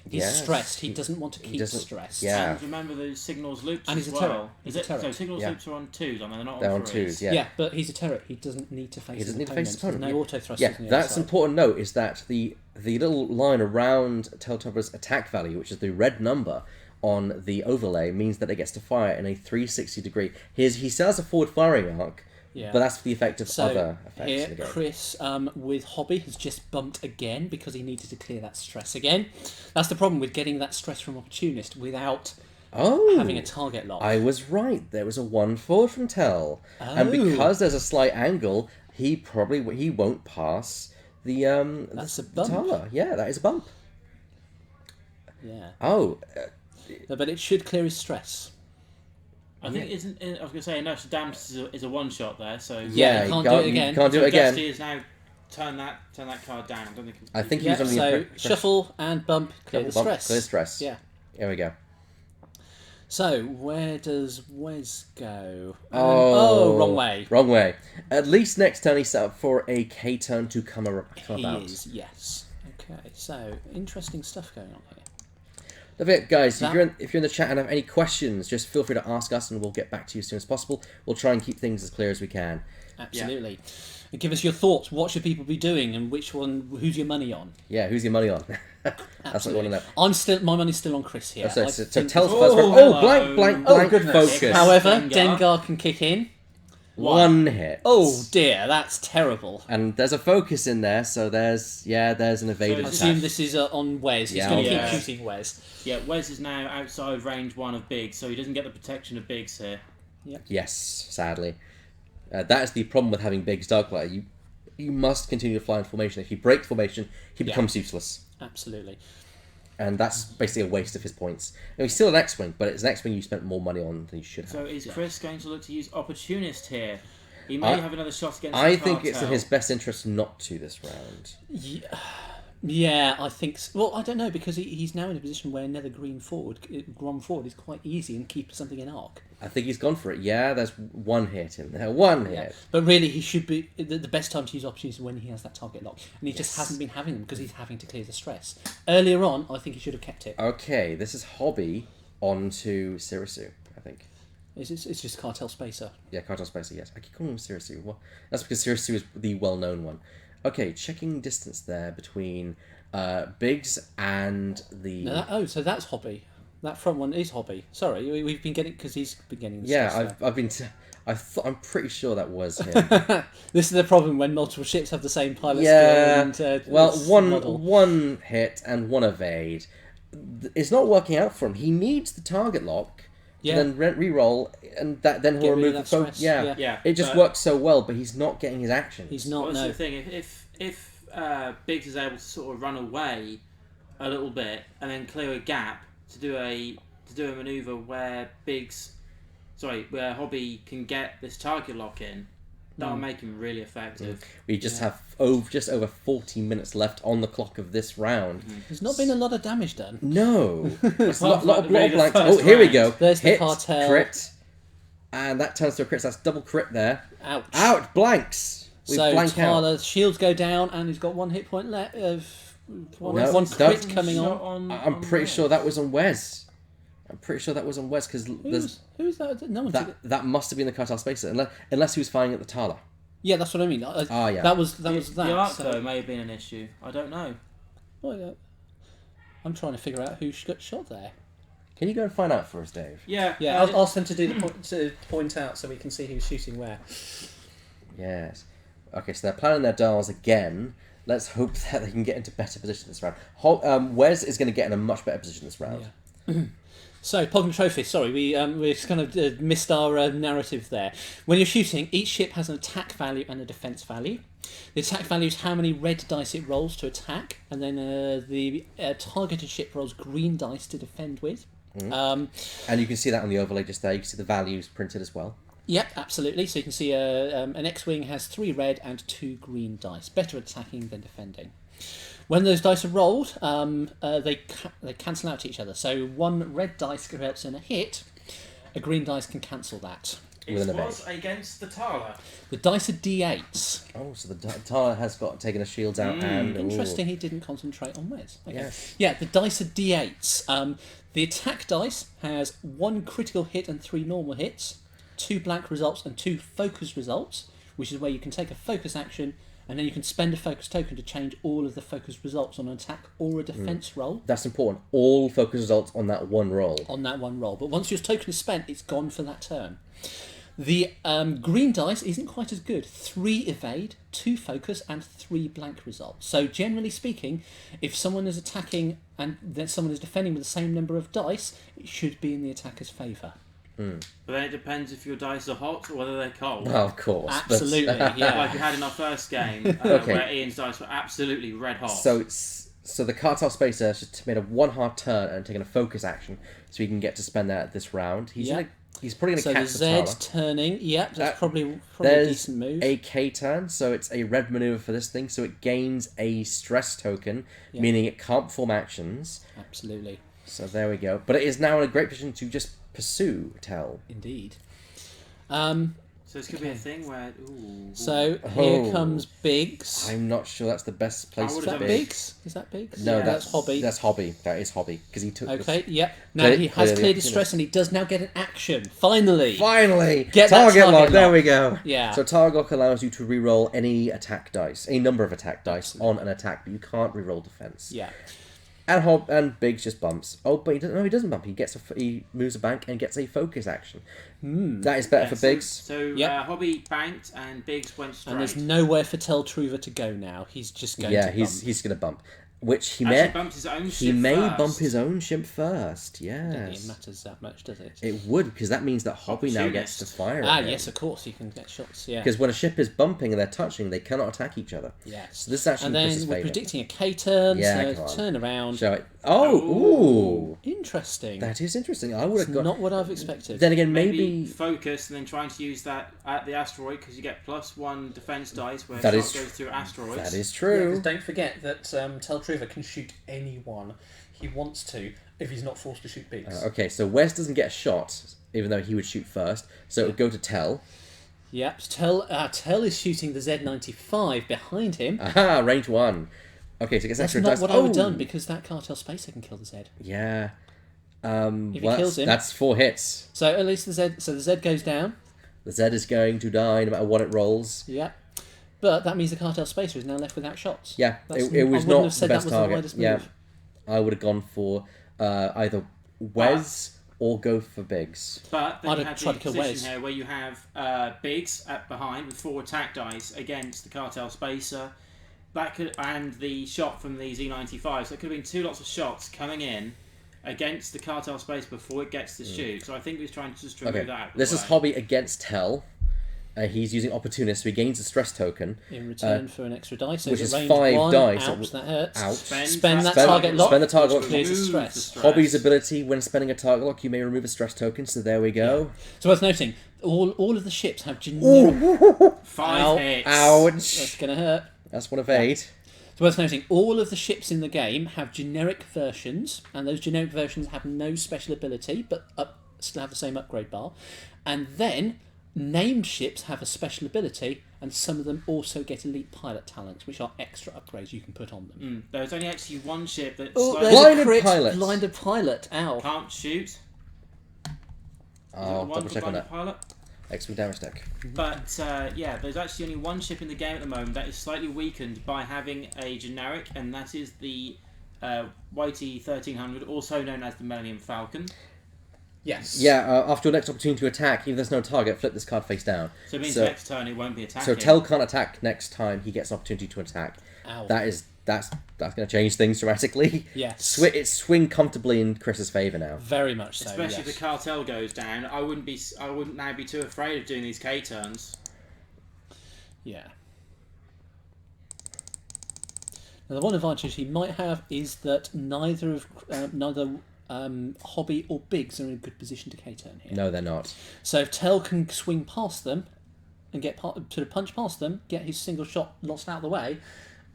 He's stressed. He doesn't want to keep stressed. Yeah. And remember those signals loops And as he's a well. turret. He's a turret. So signals loops are on 2s, I mean, they're not They're on on 3s. 2s, yeah. Yeah, but he's a turret. He doesn't need to face his opponent. There's no auto thrusters. Yeah, on the that's other side. important note, is that the little line around Telltopper's attack value, which is the red number on the overlay, means that it gets to fire in a 360 degree. He still has a forward firing arc, but that's for the effect of other effects in the Here, game. Chris, with Hobby, has just bumped again because he needed to clear that stress again. That's the problem with getting that stress from Opportunist without having a target lock. I was right. There was a 1 forward from Tell. And because there's a slight angle, he won't pass the That's a bump. Tala. Yeah, that is a bump. Yeah. Oh, No, but it should clear his stress. I think I was going to say inertial damage is a one shot there, so Yeah, you can't do it again. You can't do it again. Dusty has now turned that card down. I think Yeah, he's on the so shuffle and bump, clear the bump, stress. clear stress. Yeah. Here we go. So, where does Wes go? Wrong way. Wrong way. At least next turn he's set up for a K turn to come out. He is, yes. Okay, so interesting stuff going on here. Love it, guys. If you're in the chat and have any questions, just feel free to ask us and we'll get back to you as soon as possible. We'll try and keep things as clear as we can. Absolutely. And give us your thoughts. What should people be doing, and who's your money on? Yeah, who's your money on? That's what I want to know. My money's still on Chris here. So I tell think- us first. Oh, blank focus. However, Dengar. Dengar can kick in. 1 hit. Oh dear, that's terrible. And there's a focus in there, so there's an evaded I attack. assume this is on Wes. He's Yeah, going to yeah. keep shooting Wes. Yeah, Wes is now outside range 1 of Biggs, so he doesn't get the protection of Biggs here. Yes, sadly. That is the problem with having Biggs Dogfight. You must continue to fly in formation. If you break formation, he becomes useless. Absolutely. And that's basically a waste of his points. And he's still an X-Wing, but it's an X-Wing you spent more money on than you should have. So is Chris going to look to use Opportunist here? He may have another shot against the I think it's in cartel. his best interest not to this round. Yeah, I think. Well, I don't know, because he's now in a position where another Grom forward is quite easy and keep something in arc. I think he's gone for it. Yeah, there's 1 hit in there. 1 hit. But really, he should be the best time to use opportunities when he has that target lock, and he just hasn't been having them because he's having to clear the stress. Earlier on, I think he should have kept it. Okay, this is Hobby onto Sirisu, I think. It's just Cartel Spacer. Yeah, Cartel Spacer, yes. I keep calling him Sirisu. Well, that's because Sirisu is the well-known one. Okay, checking distance there between Biggs and the... So that's Hobby. That front one is Hobby. Sorry, we've been getting... Because he's been getting the Yeah, stress I've been... I'm pretty sure that was him. This is the problem when multiple ships have the same pilot Yeah, skill. And, well, model. one hit and 1 evade. It's not working out for him. He needs the target lock, then re-roll, and then he'll remove the focus. Yeah, It just works so well, but he's not getting his action. He's not. Well, that's No. the thing. If Biggs is able to sort of run away a little bit and then clear a gap to do a maneuver where where Hobby can get this target lock in, that'll make him really effective. We just have just over 40 minutes left on the clock of this round. There's not been a lot of damage done. No, it's a lot of the blanks. first Oh, here we round. go. There's the Hit, cartel. crit, and that turns to a crit. So that's double crit there. Ouch. Out blanks. We So blank out. Tyler's shields go down, and he's got 1 hit point left. One, No, one crit don't- coming Shot on. I'm pretty sure that was on Wes. I'm pretty sure that was on Wes because Who's that? No one took it. that must have been the Cartel Spacer unless he was firing at the Tala. Yeah, that's what I mean. Yeah. That was The that. arc so- though may have been an issue. I don't know. Well, yeah. I'm trying to figure out who got shot there. Can you go and find out for us, Dave? Yeah. Yeah, I'll ask them to do to point out so we can see who's shooting where. Yes. Okay, so they're planning their dials again. Let's hope that they can get into better position this round. Wes is going to get in a much better position this round. Yeah. So, Pogn Trophy, sorry, we just kind of missed our narrative there. When you're shooting, each ship has an attack value and a defence value. The attack value is how many red dice it rolls to attack, and then the targeted ship rolls green dice to defend with. And you can see that on the overlay just there. You can see the values printed as well. Yep, absolutely. So you can see an X-Wing has 3 red and 2 green dice. Better attacking than defending. When those dice are rolled, they cancel out each other. So 1 red dice results in a hit, a green dice can cancel that. It With an was against the Tala. The dice are D8s. Oh, so the Tala has taken a shields out and... Interesting, he didn't concentrate on Wes. Okay. Yes. Yeah, the dice are D8s. The attack dice has 1 critical hit and 3 normal hits, 2 blank results and 2 focus results, which is where you can take a focus action and then you can spend a focus token to change all of the focus results on an attack or a defense roll. That's important. All focus results on that one roll. On that one roll. But once your token is spent, it's gone for that turn. The green dice isn't quite as good. 3 evade, 2 focus, and 3 blank results. So generally speaking, if someone is attacking and then someone is defending with the same number of dice, it should be in the attacker's favour. But then it depends if your dice are hot or whether they're cold. Well, of course. but- Absolutely, yeah. Like we had in our first game, Okay. where Ian's dice were absolutely red hot. So the Cartel Spacer has just made a 1 hard turn and taken a focus action, so he can get to spend that this round. He's Yeah. he's probably So going the to catch Z the Tala. turning, yep, that's probably a There's decent move. a K turn, so it's a red maneuver for this thing, so it gains a stress token, Yeah. meaning it can't perform actions. Absolutely, So there we go. But it is now in a great position to just pursue Tell. indeed. So this could be a thing where... Ooh. So here Oh. comes Biggs. I'm not sure that's the best place I Is would've for that done Big. Biggs? Is that Biggs? No, Yeah, that's Hobby. That's Hobby. That is Hobby because he took. Okay, yep. Now Clear- he has clearly, cleared you his know. stress and he does now get an action. Finally! Finally, Get that target target lock. There lock. we go. Yeah. So target lock allows you to re-roll any attack dice, any number of attack dice on an attack, but you can't re-roll defense. Yeah. And Biggs just bumps. Oh, but he doesn't. No, he doesn't bump. He moves a bank and gets a focus action. That is better Yeah, for so- Biggs. So Yep. Hobby banked and Biggs went straight. And there's nowhere for Teltruva to go now. He's just going Yeah, to he's bump. he's gonna bump, which he Actually may bumped his own he ship may first. bump his own ship first. I don't think it Yes, matters that much, does it? it would because that means that Hobby now gets to Opportunist. fire. Ah, yes, of course, you can get shots, yeah. Because when a ship is bumping and they're touching, they cannot attack each other. Yes. So this actually And puts then his we're favour. predicting a K turn, Yeah, so come on. turn around. Show it. Oh, ooh, Interesting. that is interesting. I would It's have got. not what I've expected. Then again, Maybe maybe focus and then trying to use that at the asteroid because you get +1 defense dice where That shot is goes through asteroids. that is Yeah, true. 'cause don't forget that Teltruva can shoot anyone he wants to if he's not forced to shoot Biggs. Okay, so Wes doesn't get a shot, even though he would shoot first. So it would go to Tell. Yep, Tell is shooting the Z95 behind him. Aha, range 1. Okay, so it gets That's extra not dice. what I would have done because that Cartel Spacer can kill the Z. Yeah. If he well, kills him. that's 4 hits. So at least the Z goes down. The Z is going to die no matter what it rolls. Yep. But that means the Cartel Spacer is now left without shots. Yeah, That's- it was I wouldn't not have said the that best was the target. widest Yeah, move. I would have gone for either Wes or go for Biggs. But then I'd you have have tried the to kill position Wes. here where you have Biggs at behind with 4 attack dice against the Cartel Spacer. That could, and the shot from the Z95. So it could have been 2 lots of shots coming in against the Cartel Spacer before it gets to shoot. So I think he was trying to just remove Okay, that out of the this is way. Hobby against Tell. He's using Opportunist, so he gains a stress token. In return for an extra dice, so which it's is range 5 1, dice. Ouch, that hurts. Ouch. Spend that Spend- target lock. spend the target lock. Clears the Remove stress. the stress. Hobby's ability, when spending a target lock, you may remove a stress token, so there we go. So worth noting, all of the ships have generic... 5 Ow. hits. That's Ouch! going to hurt. That's one of 8. So worth noting, all of the ships in the game have generic versions, and those generic versions have no special ability, but still have the same upgrade bar. And then, named ships have a special ability, and some of them also get elite pilot talents, which are extra upgrades you can put on them. There's only actually one ship that Blinded pilot. Blinded pilot. Ow. can't shoot. Oh, double check on that. Pilot? X-wing damage deck. But there's actually only one ship in the game at the moment that is slightly weakened by having a generic, and that is the YT 1300, also known as the Millennium Falcon. Yes. Yeah, after your next opportunity to attack, if there's no target, flip this card face down. So it means next turn it won't be attacking. So Tell can't attack next time he gets an opportunity to attack. Ow. That's going to change things dramatically. Yes. It's swing comfortably in Chris's favour now. Very much so. Especially yes. if the cartel goes down. I wouldn't now be too afraid of doing these K turns. Yeah. Now, the one advantage he might have is that neither Hobby or Biggs are in a good position to K-turn here. No, they're not. So if Tell can swing past them and punch past them, get his single shot lost out of the way,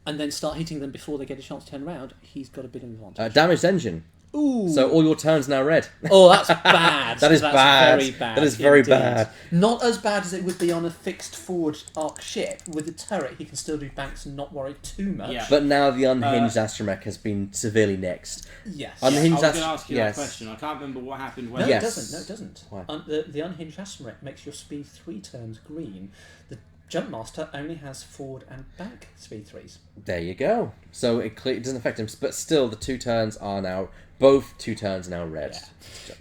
and then start hitting them before they get a chance to turn around, he's got a bit of advantage. Damaged engine. Ooh. So all your turns now red. Oh, that's bad. That's bad. Very bad. That is very indeed. bad. Not as bad as it would be on a fixed forward arc ship. With the turret, he can still do banks and not worry too much. Yeah. But now the unhinged astromech has been severely nixed. Yes. I was Unhinged going to ask you yes. that question. I can't remember what happened when. No, Yes. it doesn't. No, it doesn't. Why? The unhinged astromech makes your speed 3 turns green. The Jumpmaster only has forward and back speed 3s. There you go. So it doesn't affect him, but still the 2 turns are now... Both 2 turns are now red.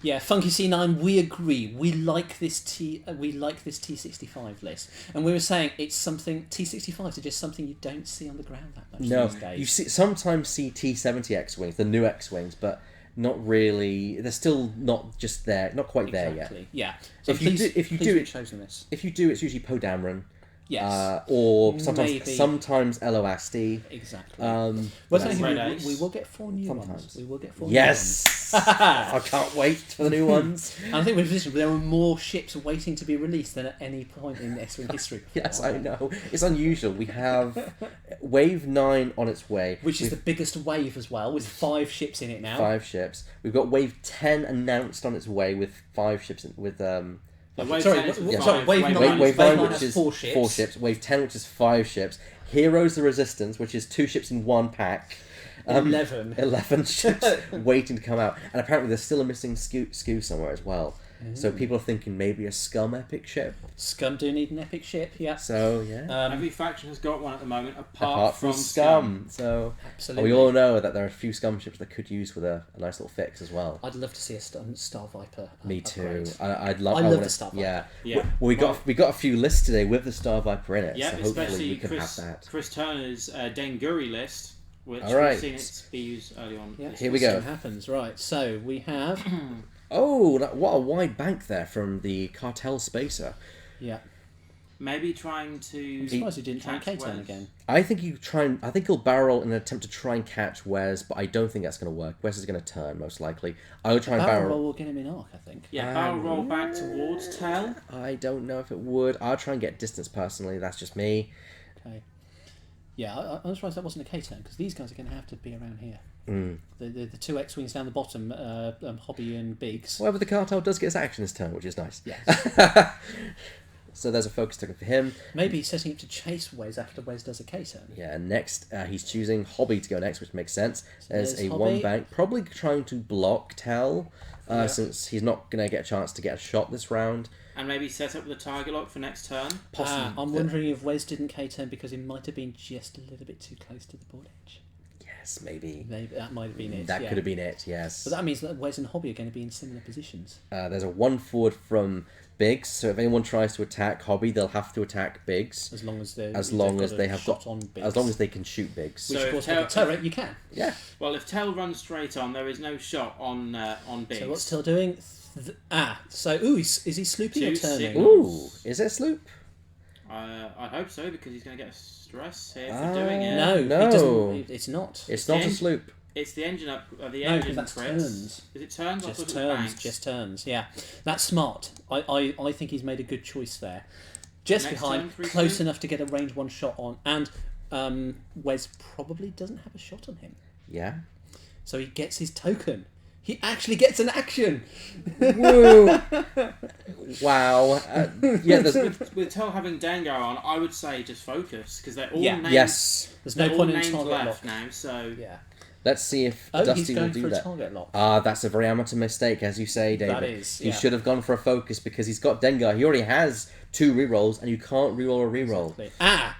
Yeah, Funky C9, we agree. We like this T65 list, and we were saying it's something T65s are just something you don't see on the ground that much No, these days. you sometimes see T70 X-wings, the new X-wings, but not really. They're still not just there, not quite there yet. Yeah. So If you do, chosen this. If you do, it's usually Poe Dameron. Yes. Or Maybe. sometimes LOSD. Exactly. Well, we will get 4 new ones. We will get 4 yes! new ones. I can't wait for the new ones. And I think we're in a position where there are more ships waiting to be released than at any point in X-Wing history. Yes, I know. It's unusual. We have Wave 9 on its way. Which is the biggest wave as well, with 5 ships in it now. 5 ships. We've got Wave 10 announced on its way with 5 ships, with... Wave Wave 9, Wave 9 which has is 4 ships. 4 ships. Wave 10, which is 5 ships. Heroes the Resistance, which is 2 ships in 1 pack. 11 ships waiting to come out. And apparently there's still a missing skew somewhere as well. So people are thinking maybe a Scum epic ship. Scum do need an epic ship, yeah. So, yeah. Every faction has got one at the moment, Apart from Scum. So Absolutely. we all know that there are a few Scum ships that could use with a nice little fix as well. I'd love to see a Star Viper. Me too. Upgrade. I love the Star Viper. Yeah. Well, we got a few lists today with the Star Viper in it. Yeah, so hopefully especially we can have that. Chris Turner's Denguri list, which All right. we've seen it be used early on. Yeah, Here we go. What happens, right. So we have... Oh, what a wide bank there from the Cartel Spacer. Yeah. Maybe trying to... I'm surprised he didn't try catch K-turn Wes. again. I think he'll barrel in an attempt to try and catch Wes, but I don't think that's going to work. Wes is going to turn, most likely. I will try and Barrel barrel. roll will get him in arc, I think. Yeah, barrel roll back towards Tell. I don't know if it would. I'll try and get distance personally. That's just me. Okay. Yeah, I'm surprised that wasn't a K-turn, because these guys are going to have to be around here. The 2 X-Wings down the bottom, Hobby and Biggs. However, the Cartel does get his action this turn, which is nice. Yes. So there's a focus token for him. Maybe he's setting up to chase Wes after Wes does a K-turn. Yeah, and next he's choosing Hobby to go next, which makes sense. There's a Hobby. 1 bank, probably trying to block Tell, since he's not going to get a chance to get a shot this round. And maybe set up the target lock for next turn. Possibly. I'm wondering if Wes didn't K-turn because he might have been just a little bit too close to the board edge. Yes, maybe. Maybe that might have been it. That could have been it, yes. But that means that Wes and Hobby are going to be in similar positions. There's a 1 forward from Biggs, so if anyone tries to attack Hobby, they'll have to attack Biggs. As long as they have shot got, on Biggs. as long as they can shoot Biggs. Which So of course if with a turret you can. Yeah. Well, if Tell runs straight on, there is no shot on Biggs. So what's Tell doing? Is he slooping or 2 turning? signals. Ooh, is it a sloop? I hope so, because he's going to get a stress here for doing it. No, No. he doesn't. It's not. It's not a sloop. It's the engine up. The No, engine that's crits. turns. Is it turns? I Just thought it was turns. banks. Just turns. Yeah, that's smart. I think he's made a good choice there. Just Next behind, turn, 3, close 2. enough to get a range 1 shot on, and Wes probably doesn't have a shot on him, Yeah. so he gets his token. He actually gets an action. Woo! Wow. Yeah, there's... With Tell having Dengar on, I would say just focus, because they're all Yeah. named, Yes. There's they're no all point in named target left lock. now, so... Yeah. Let's see if Oh, Dusty he's will going do for a that. target lock. That's a very amateur mistake, as you say, David. That is, He yeah. should have gone for a focus because he's got Dengar. He already has 2 rerolls, and you can't reroll a reroll. Exactly.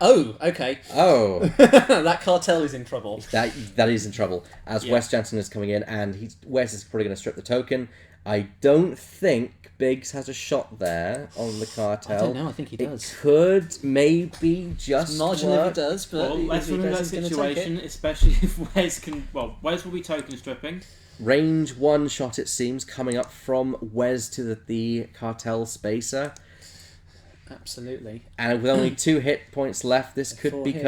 Oh, okay. Oh, That cartel is in trouble. that is in trouble. As Yeah. Wes Jansen is coming in, and Wes is probably going to strip the token. I don't think Biggs has a shot there on the cartel. I don't know, I think he does. It could maybe just Margin work. if he does, but Well, let's if he remember that does, he's going to take situation, it. especially if Wes can... Well, Wes will be token stripping. Range 1 shot, it seems, coming up from Wes to the cartel spacer. Absolutely. And with only 2 hit points left, this could 4 be hits.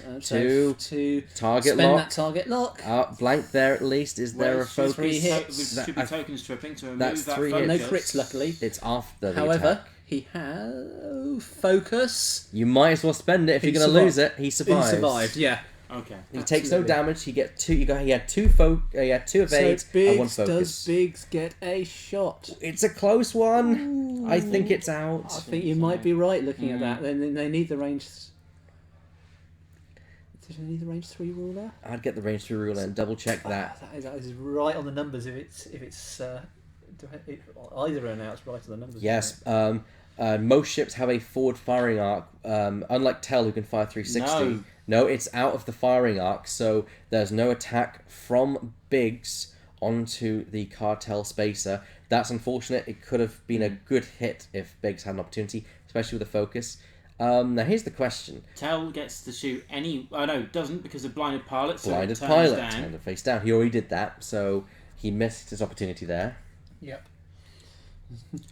curtains. So 2 to target spend lock. that target lock. Blank there at least. Is there a Wes should focus? be 3 hits. We should be token stripping to remove that's that 3 focus. hits. No crits, luckily. It's after the However, attack. he has focus. You might as well spend it if He you're going to survived. lose it. He survives. He survived, yeah. Okay. He takes no Absolutely. damage. He get 2. He had 2 evades So and 1 Biggs, focus. does Biggs get a shot? It's a close one. I think it's out. I think you might be right looking at that. Then they need the range. Did they need the range 3 rule there? I'd get the range 3 rule and double check that. That is right on the numbers. If it's either or now, it's right on the numbers. Yes. Most ships have a forward firing arc. Unlike Tell, who can fire 360. No, it's out of the firing arc, so there's no attack from Biggs onto the cartel spacer. That's unfortunate. It could have been a good hit if Biggs had an opportunity, especially with a focus. Now here's the question. Tell gets to shoot any... Oh, no, doesn't, because of blinded pilot. So Blinded it turns pilot, down. turned it face down. He already did that, so he missed his opportunity there. Yep.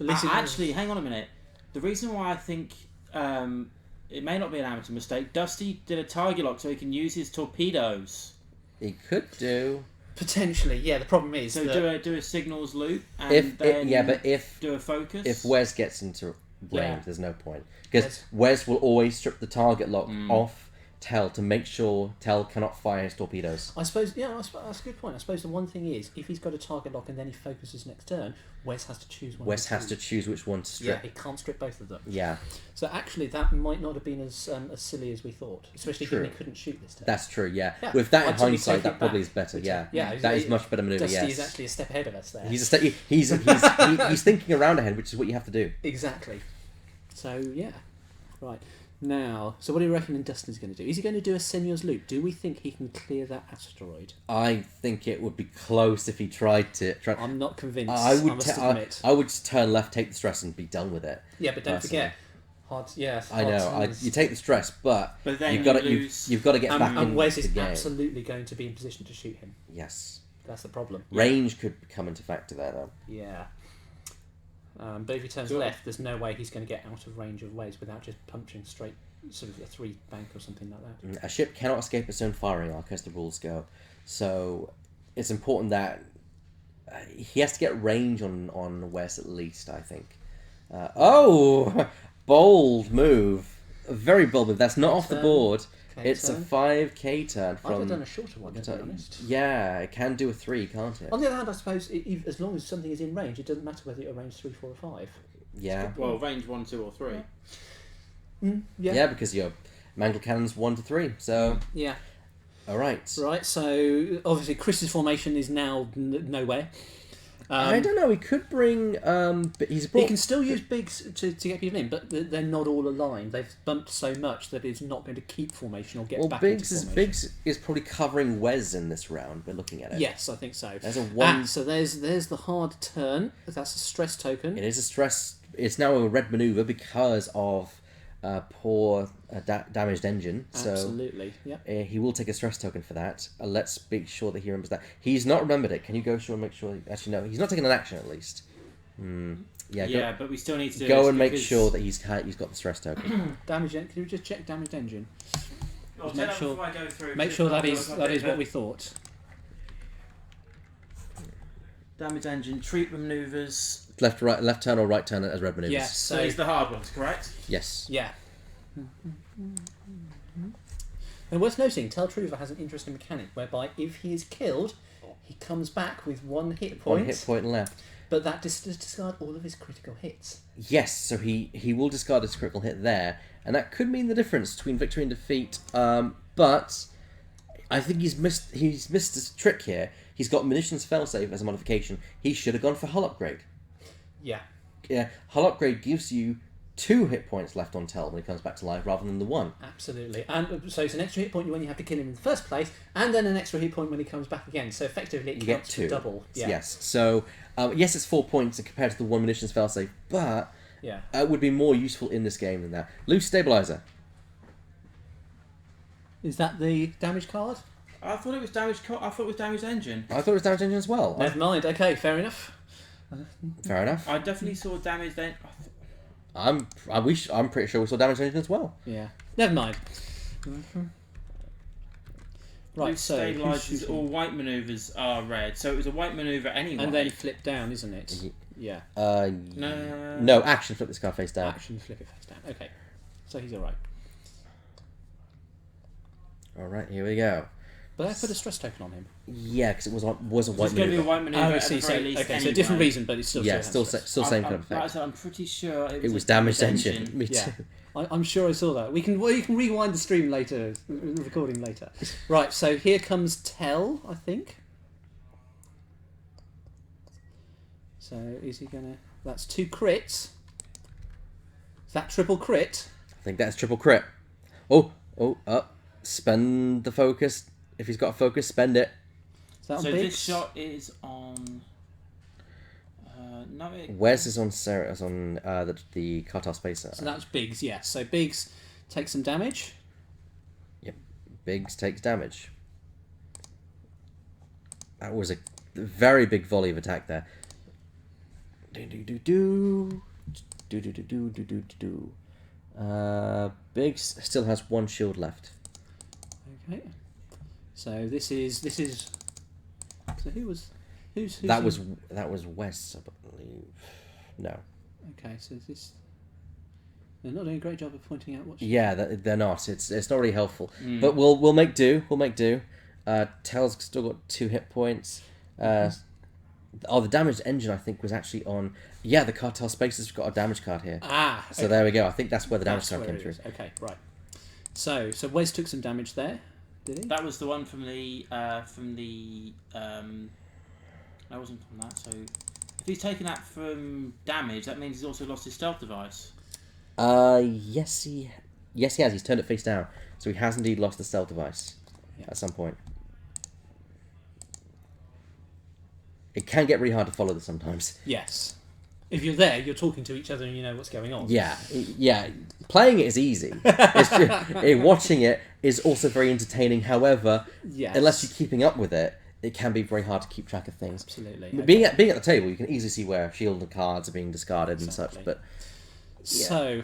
Actually, hang on a minute. The reason why I think it may not be an amateur mistake, Dusty did a target lock so he can use his torpedoes. He could do... Potentially, yeah. The problem is So that do a signals loop and but if do a focus. if Wes gets into range, Yeah. there's no point. Because Wes will always strip the target lock off Tell to make sure Tell cannot fire his torpedoes. I suppose, that's a good point. I suppose the one thing is, if he's got a target lock and then he focuses next turn, Wes has to choose one. Wes of the has to two. choose which one to Yeah, strip. he can't strip both of them. Yeah, So actually, that might not have been as silly as we thought, especially given he couldn't shoot this turn. that's true, yeah. Yeah. With that in Until we hindsight, take it that probably back. is better, yeah. Yeah, That is much better manoeuvre, Dusty yes. is actually a step ahead of us there. He's thinking around ahead, which is what you have to do. Exactly. So yeah, right. Now, so what do you reckon Dustin's going to do? Is he going to do a Senua's loop? Do we think he can clear that asteroid? I think it would be close if he tried to. I'm not convinced. I would must admit. I would just turn left, take the stress, and be done with it. Yeah, but don't personally. forget, I know. You take the stress, but then you've got to lose. you've got to get back and in Wes the is game. absolutely going to be in position to shoot him. Yes. That's the problem. Range could come into factor there, though. Yeah. But if he turns Sure. left, there's no way he's going to get out of range of Wes without just punching straight, sort of a 3 bank or something like that. A ship cannot escape its own firing arc, as the rules go. So it's important that he has to get range on Wes at least, I think. Bold move. A very bold move. That's not off the Turn. board. Okay, It's turn. a 5k turn I'd have done from... a shorter one, to be honest. Yeah, it can do a 3, can't it? On the other hand, I suppose as long as something is in range, it doesn't matter whether you're range 3, 4, or 5. Yeah. Well, range 1, 2, or 3. Yeah, because your mantle cannon's 1 to 3. So, Yeah. all right. Right, so obviously Chris's formation is now nowhere. I don't know. He could bring. But he's brought. He can still use Biggs to get people in, but they're not all aligned. They've bumped so much that it's not going to keep formation or get back into formation. Biggs is probably covering Wes in this round. We're looking at it. Yes, I think so. There's a 1. So there's the hard turn. That's a stress token. It is a stress. It's now a red maneuver because of poor damaged engine. So Absolutely. Yep. he will take a stress token for that. Let's make sure that he remembers that. He's not remembered it. Can you go sure and make sure? Actually, no. He's not taking an action at least. Yeah, but we still need to do go this and make because- sure that he's got the stress token. Damage. Can you just check damaged engine? I'll Make tell that sure- before I go through, Make just sure I'll that is update what we thought. Damage engine, treatment maneuvers. left turn or right turn as red maneuvers. Yes. So it's the hard ones, correct? Yes. Yeah. And worth noting, Teltruva has an interesting mechanic whereby if he is killed, he comes back with 1 hit point. 1 hit point left. But that does discard all of his critical hits. Yes, so he will discard his critical hit there, and that could mean the difference between victory and defeat. But I think he's missed his trick here. He's got munitions failsafe as a modification. He should have gone for hull upgrade. Yeah. Yeah, hull upgrade gives you 2 hit points left on Tel when he comes back to life, rather than the 1. Absolutely. And so it's an extra hit point when you have to kill him in the first place, and then an extra hit point when he comes back again. So effectively, it counts for double. Yeah. Yes. So yes, it's 4 points compared to the 1 munitions failsafe, but yeah, it would be more useful in this game than that. Loose stabilizer. Is that the damage card? I thought it was damaged. I thought it was damaged engine. I thought it was damage engine as well. Never mind. Okay, fair enough. Fair enough. I definitely saw damaged engine. I'm pretty sure we saw damage engine as well. Yeah. Never mind. Right, Loose so stabilizers, all white maneuvers are red, so it was a white maneuver anyway. and then flip down, isn't it? Yeah. No, action, flip this card face down. Action, flip it face down. Okay. So he's alright. Alright, here we go. But I put a stress token on him. Yeah, because it was a white It's going to be a maneuver. white maneuver Oh, I at see. the very least Okay, so anyway. a different reason, but it's still Yeah, still same kind of effect. I'm pretty sure It was damaged engine. Me Yeah. too. I'm sure I saw that. You can rewind the stream later, recording later. Right, so here comes Tel, I think. So is he gonna? That's 2 crits. Is that triple crit? I think that's triple crit. Spend the focus. If he's got a focus, spend it. Is that on So Biggs? this shot is on. No, it. Wes is on Sarah is on the Cartel Spacer. So that's Biggs, yes. So Biggs takes some damage. Yep. Biggs takes damage. That was a very big volley of attack there. Biggs still has 1 shield left. Okay. So this is. So who's That was Wes, I believe. No. Okay, so this. They're not doing a great job of pointing out what. Yeah, they're not. It's not really helpful. But we'll make do. We'll make do. Tel's still got 2 hit points. The damaged engine I think was actually on. Yeah, the Cartel Spacer's got a damage card here. Ah. So there we go. I think that's where the damage That's card where came it through. is. Okay, right. So Wes took some damage there, did he? That was the one from the. That wasn't from that. So if he's taken that from damage, that means he's also lost his stealth device. Yes he has. He's turned it face down, so he has indeed lost the stealth device at some point. It can get really hard to follow this sometimes. Yes. If you're there, you're talking to each other and you know what's going on. Yeah. Playing it is easy. Watching it is also very entertaining. However, Yes. unless you're keeping up with it, it can be very hard to keep track of things. Absolutely. Being at the table, you can easily see where shield and cards are being discarded and such. But So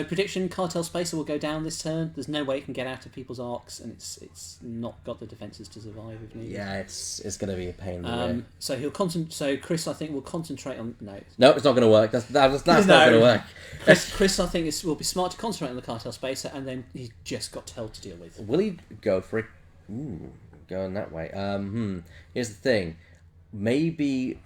prediction: Cartel Spacer will go down this turn. There's no way it can get out of people's arcs, and it's not got the defences to survive if needed. yeah, it's going to be a pain in the rear. So he'll So Chris, I think, will concentrate on No, it's not going to work. That's not going to work. Chris, I think, will be smart to concentrate on the Cartel Spacer, and then he's just got Tel to deal with. Will he go for it? Going that way. Here's the thing. Maybe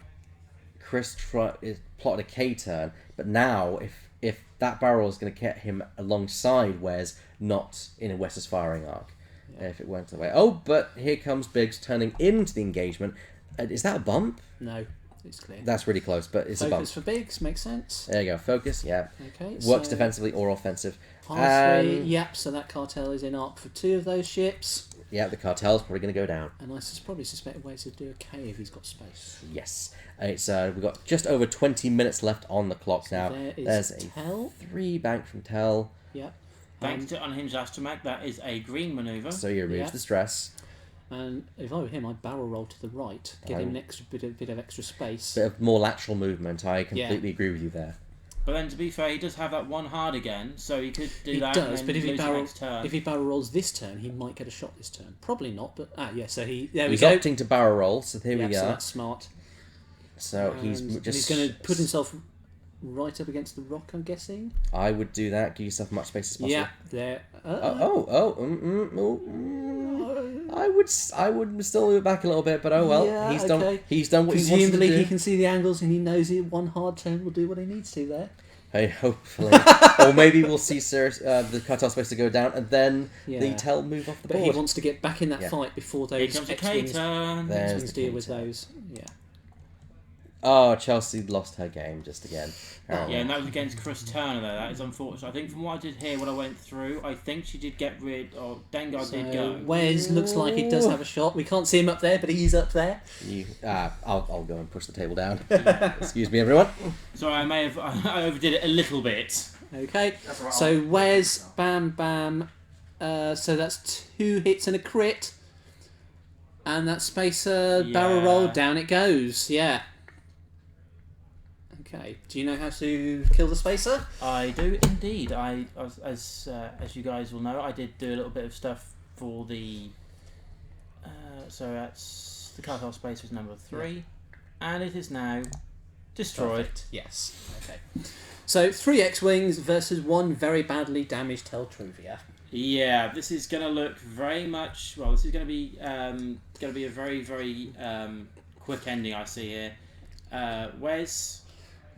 Chris plotted a K turn, but now if that barrel is going to get him alongside Wes, not in a Wes's firing arc, if it went away. Oh, but here comes Biggs turning into the engagement. Is that a bump? No, it's clear. That's really close, but it's a bump. Focus for Biggs makes sense. There you go. Focus. Yeah. Okay. Works defensively or offensive. Par 3. Yep. So that Cartel is in arc for 2 of those ships. Yeah, the Cartel's probably going to go down. And I probably suspect Wes would do a K if he's got space. Yes. It's we've got just over 20 minutes left on the clock now. There's a Tel. 3 bank from Tel. Yep. Thanks to Unhinged Astromech, that is a green maneuver. So you remove the stress. And if I were him, I'd barrel roll to the right, get him an extra bit of extra space. Bit of more lateral movement. I completely agree with you there. But then, to be fair, he does have that 1 hard again, so he could do that. He does, and but then lose next turn. if he barrel rolls this turn, he might get a shot this turn. Probably not, but so he's opting to barrel roll. So here we go. So that's smart. So he's And just he's going to put himself right up against the rock, I'm guessing. I would do that. Give yourself as much space as possible. Yeah, there. I would still move it back a little bit, but oh well. Yeah, He's okay. done. He's done what he wanted to Presumably do. he can see the angles and he knows it. One hard turn will do what he needs to there. Hey, hopefully, or maybe we'll see the cartel supposed to go down, and then the tail move off the But board. he wants to get back in that fight before Here those comes the X-Wings K-turn. There's the deal with K-turn. those. Yeah. Oh, Chelsea lost her game just again. Yeah, and that was against Chris Turner though. That is unfortunate. I think from what I did hear, what I went through, I think she did get rid of Dengar. Did go. Wes looks like he does have a shot. We can't see him up there, but he's up there. I'll go and push the table down. Excuse me, everyone. Sorry, I overdid it a little bit. Okay. So Wes, bam, bam. So that's 2 hits and a crit. And that spacer barrel roll, down it goes. Yeah. Okay. Do you know how to kill the spacer? I do indeed. As you guys will know, I did do a little bit of stuff for the. So that's the cartel space was number 3, and it is now destroyed. Perfect. Yes. Okay. So 3 X-wings versus 1 very badly damaged Teltruvia. Yeah, this is going to look very much. Well, this is going to be a very very quick ending. I see here. Wes.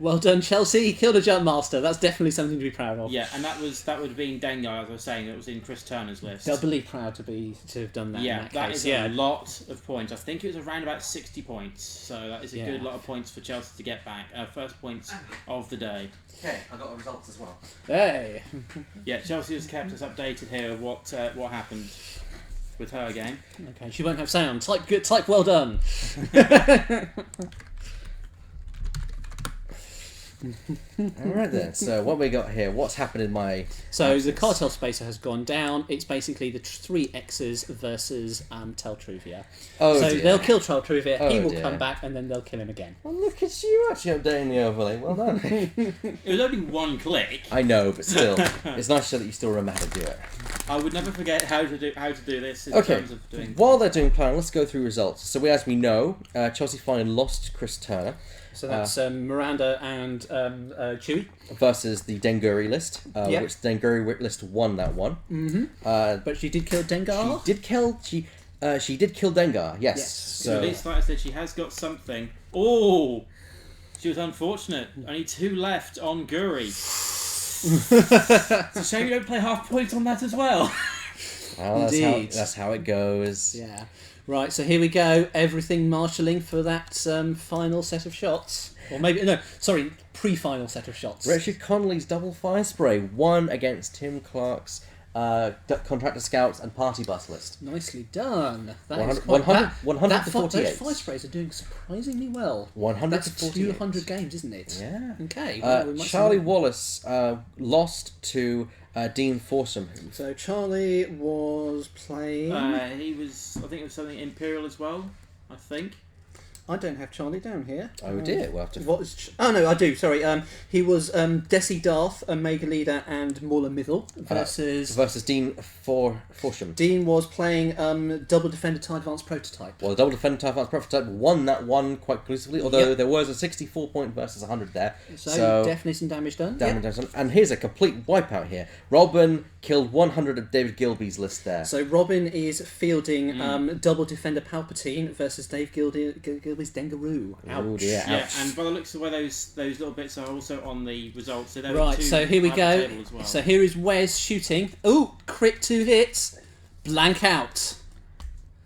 Well done, Chelsea. Killed a jump master. That's definitely something to be proud of. Yeah, and that would have been Dengar, as I was saying. That was in Chris Turner's list. Doubly proud to have done that. Yeah, in that that case. is a lot of points. I think it was around about 60 points. So that is a good lot of points for Chelsea to get back. First points of the day. Okay, I got the results as well. Hey. Yeah, Chelsea has kept us updated here of what happened with her game. Okay, she won't have sound. Type good. Type well done. Alright then, so what we got here? What's happened in my... So the cartel spacer has gone down. It's basically the 3 X's versus Teltruvia. Oh so dear. they'll kill Teltruvia, he Oh, will dear. come back, and then they'll kill him again. Well, look at you actually updating the overlay. Well done. It was only 1 click. I know, but still, it's nice to show that you still remember how to do it. I would never forget how to do this in Okay, terms of doing. while they're doing plan, let's go through results. So as we know, Chelsea finally lost to Chris Turner. So that's Miranda and Chewie. Versus the Denguri list, Yep. which Denguri list won that one. Mm-hmm. But she did kill Dengar. She did kill Dengar. Yes. Yes. So So at least, like I said, she has got something. Oh, she was unfortunate. Only 2 left on Guri. It's a shame you don't play half points on that as well. well, Indeed. that's how it goes. Yeah. Right, so here we go. Everything marshalling for that final set of shots. Or maybe, no, sorry, pre-final set of shots. Richard Connolly's double fire spray won against Tim Clark's contractor scouts and party bus list. Nicely done. That 100 is quite, 100 that to those 48. fire sprays are doing surprisingly well. 100 That's to 48. 200 games, isn't it? Yeah. Okay. Well, we might Charlie see- Wallace lost to Dean Forsum. So Charlie was playing... He was, I think it was something Imperial as well, I think. I don't have Charlie down here. Oh dear, we'll have to... What was oh no, I do. Sorry. He was Desi Darth, Omega Leader, and Mauler Mithil versus Dean Forsham. Dean was playing Double Defender TIE Advanced Prototype. Well, the Double Defender TIE Advanced Prototype won that one quite conclusively, although Yep. there was a 64 point versus 100 there. So definitely some damage done. Damage. And here's a complete wipeout here. Robin killed 100 of David Gilby's list there. So Robin is fielding Double Defender Palpatine versus Dave Gilby's Dengaroo. Ouch. Oh dear, Yeah, ouch. and by the looks of where those little bits are also on the results. So there were Right, 2 so here we on the go. table as well. So here is Wes shooting. Ooh, crit 2 hits. Blank out.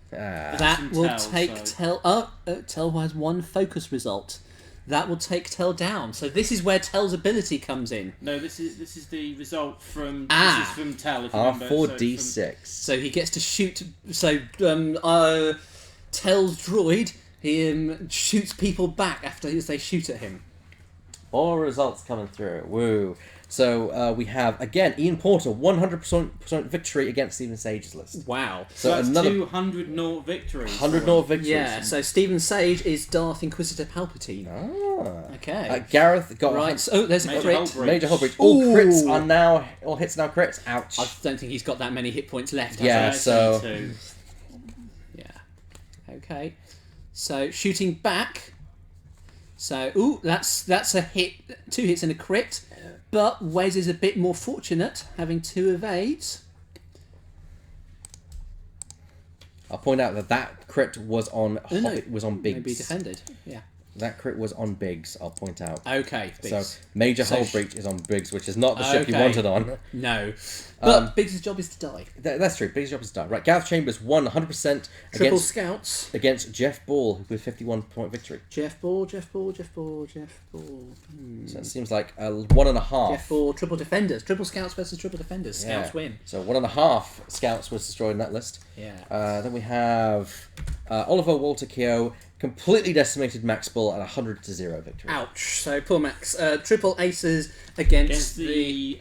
That Some will Tel, take so- Tel has 1 focus result. That will take Tel down. So this is where Tel's ability comes in. No, this is the result from Ah. this is from Tel. If you remember. R4D6. So he gets to shoot. So Tel's droid, he shoots people back after they shoot at him. All results coming through. Woo. So we have, again, Ian Porter, 100% victory against Stephen Sage's list. Wow. So that's another 200 North victories. 100 North victories. Yeah. So Stephen Sage is Darth Inquisitor Palpatine. Ah. Okay. Gareth got Right. So there's a Major crit. hull breach. major hull breach. All Ooh. crits are now, all hits are now crits. Ouch. I don't think he's got that many hit points left. has Yeah, he? so- 32. Yeah. Okay. So shooting back. So, that's a hit, 2 hits and a crit. But Wes is a bit more fortunate, having 2 evades. I'll point out that crit was on was on Biggs. Maybe defended. Yeah. That crit was on Biggs, I'll point out. Okay, Biggs. So, major hull breach is on Biggs, which is not the ship you wanted on. No. But Biggs' job is to die. That's true, Biggs' job is to die. Right, Gareth Chambers won 100% Triple scouts. against Jeff Ball with 51-point victory. Jeff Ball. So it seems like a 1.5. Jeff Ball, triple defenders. Triple scouts versus triple defenders. Scouts win. So 1.5 scouts was destroyed in that list. Yeah. Then we have Oliver Walter Keogh, completely decimated Max Bull at 100-0 victory. Ouch. So poor Max. Triple aces against the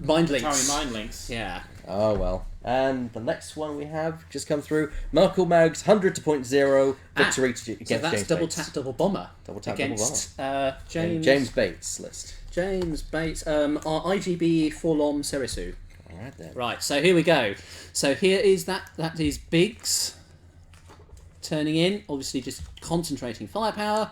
Mind Links. Mind Links. Yeah. Oh well. And the next one we have just come through. Malcolm Maggs 100-0 victory against so that's James double Bates. tap, double bomber. Double tap, against double bomber. James Bates list. James Bates. Our IGB Forlom Serisu. Alright then. Right, so here we go. So here is that is Biggs turning in, obviously just concentrating firepower.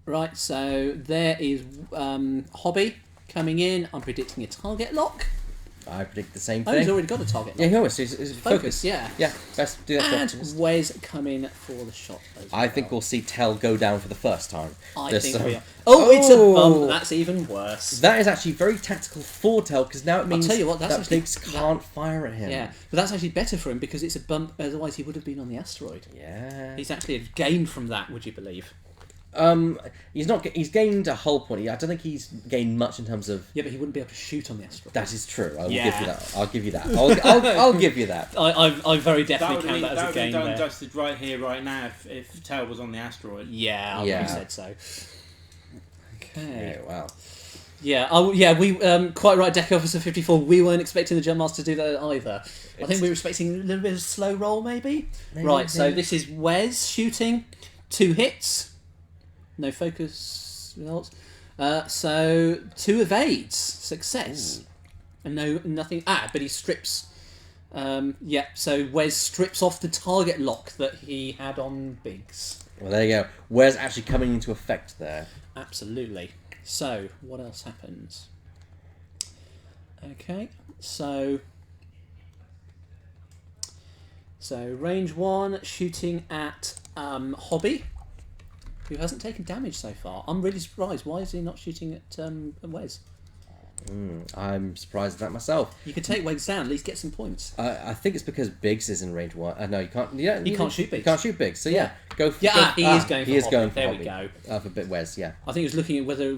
Right, so there is Hobby coming in. I'm predicting a target lock. I predict the same Oh, thing. he's already got a target lock. Yeah, he always is. Focus. Yeah. Yeah, best do that. And first. Wes coming for the shot. I think we'll see Tell go down for the first time. I this think time. we are. Oh, it's a Oh. bump. That's even worse. That is actually very tactical for Tell, because now it means tell you what, that's that actually- Biggs can't fire at him. Yeah, but that's actually better for him because it's a bump. Otherwise, he would have been on the asteroid. Yeah. He's actually gained from that. Would you believe? He's not. He's gained a hull point. I don't think he's gained much in terms of. Yeah, but he wouldn't be able to shoot on the asteroid. That is true. I will Yeah. give you that. I'll give you that. I'll give you that. I very That definitely would count that as a have gain been done there. dusted right here, right now, if Tail was on the asteroid. Yeah, I would Yeah. have said so. Okay. Yeah, wow. Yeah, we quite right, Deck Officer 54. We weren't expecting the Jump Master to do that either. I think we were expecting a little bit of slow roll, maybe. Right. So this is Wes shooting, 2 hits, no focus results. So 2 evades, success, and nothing. But he strips. So Wes strips off the target lock that he had on Biggs. Well, there you go. Where's actually coming into effect there? Absolutely. So, what else happens? Okay, so range 1 shooting at Hobby, who hasn't taken damage so far. I'm really surprised. Why is he not shooting at Wes? I'm surprised at that myself. You could take Wes down, at least get some points. I think it's because Biggs is in range 1. No, you can't. You can't shoot Biggs. You can't shoot Biggs. So yeah, go. For, Yeah, go, he is going for He is Hobby. going for There Hobby. we go. For bit Wes, yeah. I think he was looking at whether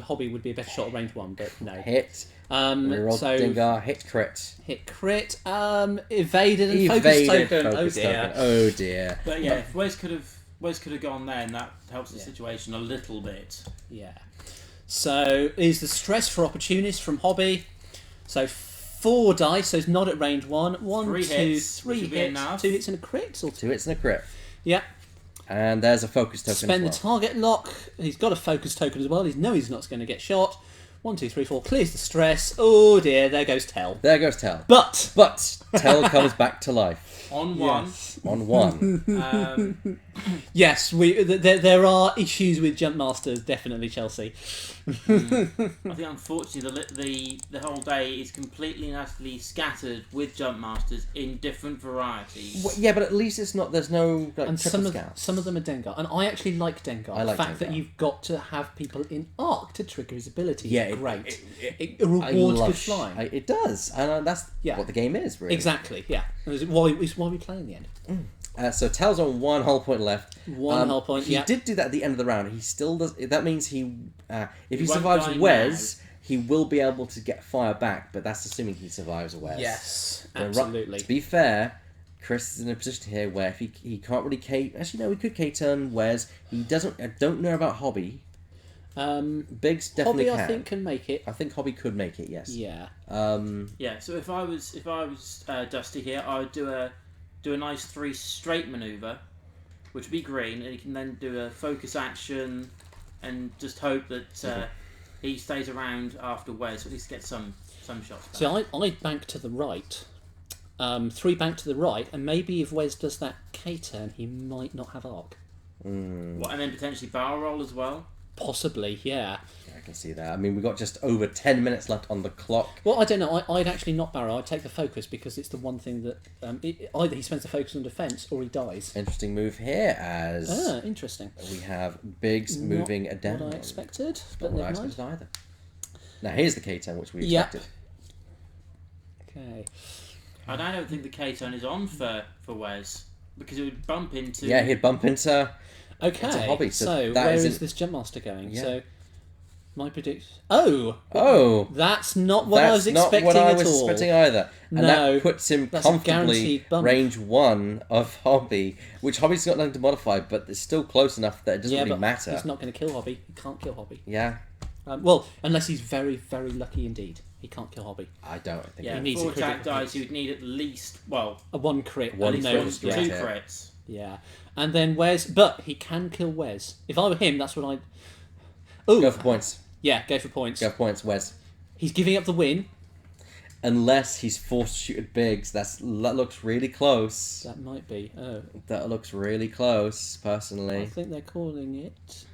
Hobby would be a better shot at range 1, but no. Hit. Reroll So Dingar. Hit crit. hit crit, evaded and focus token. Focus Oh dear. token. Oh dear. But yeah, if Wes could have gone there, and that helps the situation a little bit. Yeah. So is the stress for opportunist from Hobby. So 4 dice, so it's not at range 1. 1, 3 2, hits, 3 which would be hits, enough. 2 hits and a crit. Or 2 hits and a crit. Yeah. And there's a focus token Spend as the well. target lock. He's got a focus token as well. He's he's not going to get shot. 1, 2, 3, 4. Clears the stress. Oh dear, there goes Tell. There goes Tell. But Tell comes back to life. On 1. On 1. yes, there are issues with Jump Masters. Definitely, Chelsea. I think unfortunately the whole day is completely and utterly scattered with Jump Masters in different varieties. Well, yeah, but at least it's not. There's no And triple scouts. some of them are Dengar, and I actually like Dengar. I like the fact Dengar. that you've got to have people in Arc to trigger his ability Yeah, is great. It I rewards love good flying. It does, and that's what the game is, really. Exactly, yeah. It's why we play in the end. So Tell's on 1 hull point left. 1 hull point. He did do that at the end of the round. He still does. That means if he won't survives die Wes, he will be able to get fire back. But that's assuming he survives Wes. Yes, But absolutely. to be fair, Chris is in a position here where if he can't really K. Actually, no, he could K-turn Wes. He doesn't. I don't know about Hobby. Biggs definitely Hobby, can. I think, can make it. I think Hobby could make it. Yes. Yeah. Yeah. So if I was Dusty here, I would do a nice 3 straight maneuver, which would be green, and he can then do a focus action, and just hope that he stays around after Wes, so at least get some shots back. So I bank to the right, 3 bank to the right, and maybe if Wes does that K-turn, he might not have arc. What, and then potentially barrel roll as well? Possibly, yeah. I can see that. I mean, we've got just over 10 minutes left on the clock. Well, I don't know. I'd actually not barrel. I'd take the focus because it's the one thing that either he spends the focus on defence or he dies. Interesting move here as Interesting. we have Biggs moving Not down. what I expected, but Not what I never mind. expected either. Now here's the K-turn, which we Yep. expected. Okay. And I don't think the K-turn is on for Wes, because it would bump into... Yeah, he'd bump into... Okay. It's a hobby, so that where isn't- is this jump master going? Yeah. So my prediction. Oh. Oh! That's not what I was That's not expecting what I at was all. expecting either. And No, that puts him that's a comfortably guaranteed bump. range 1 of Hobby, which Hobby's got nothing to modify, but it's still close enough that it doesn't really but matter. he's not going to kill Hobby. He can't kill Hobby. Yeah, Well, unless he's very, very lucky indeed. He can't kill Hobby. I don't think Yeah, He needs 4 a critical attack dice, hit. you would need at least, well, A 1 crit. One and crit then was two great. crits. Yeah. And then Wes... But he can kill Wes. If I were him, that's what I'd... Oh, Go for points. yeah, go for points. Go for points, Wes. He's giving up the win. Unless he's forced to shoot at Biggs. That looks really close. That might be. Oh, That looks really close, I personally. think they're calling it...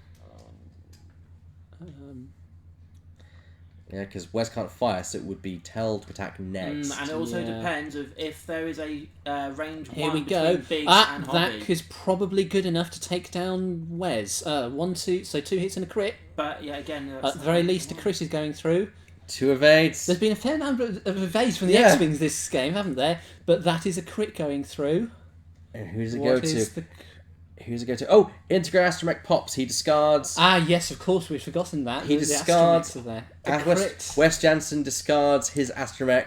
Yeah, because Wes can't fire, so it would be Tell to attack next. And it also Yeah. depends of if there is a range Here 1 we between go. Biggs and Hobby. That is probably good enough to take down Wes. 1, 2, so 2 hits and a crit. But yeah, again... At the very least, a crit is going through. 2 evades. There's been a fair number of evades from the Yeah. X-Wings this game, haven't there? But that is a crit going through. And who does it What go is to? the... Who does it go to? Oh, Integra Astromech pops. He discards. Ah, yes, of course, we've forgotten that. He The discards- astromechs are there. A Wes, crit. Wes Jansen discards his Astromech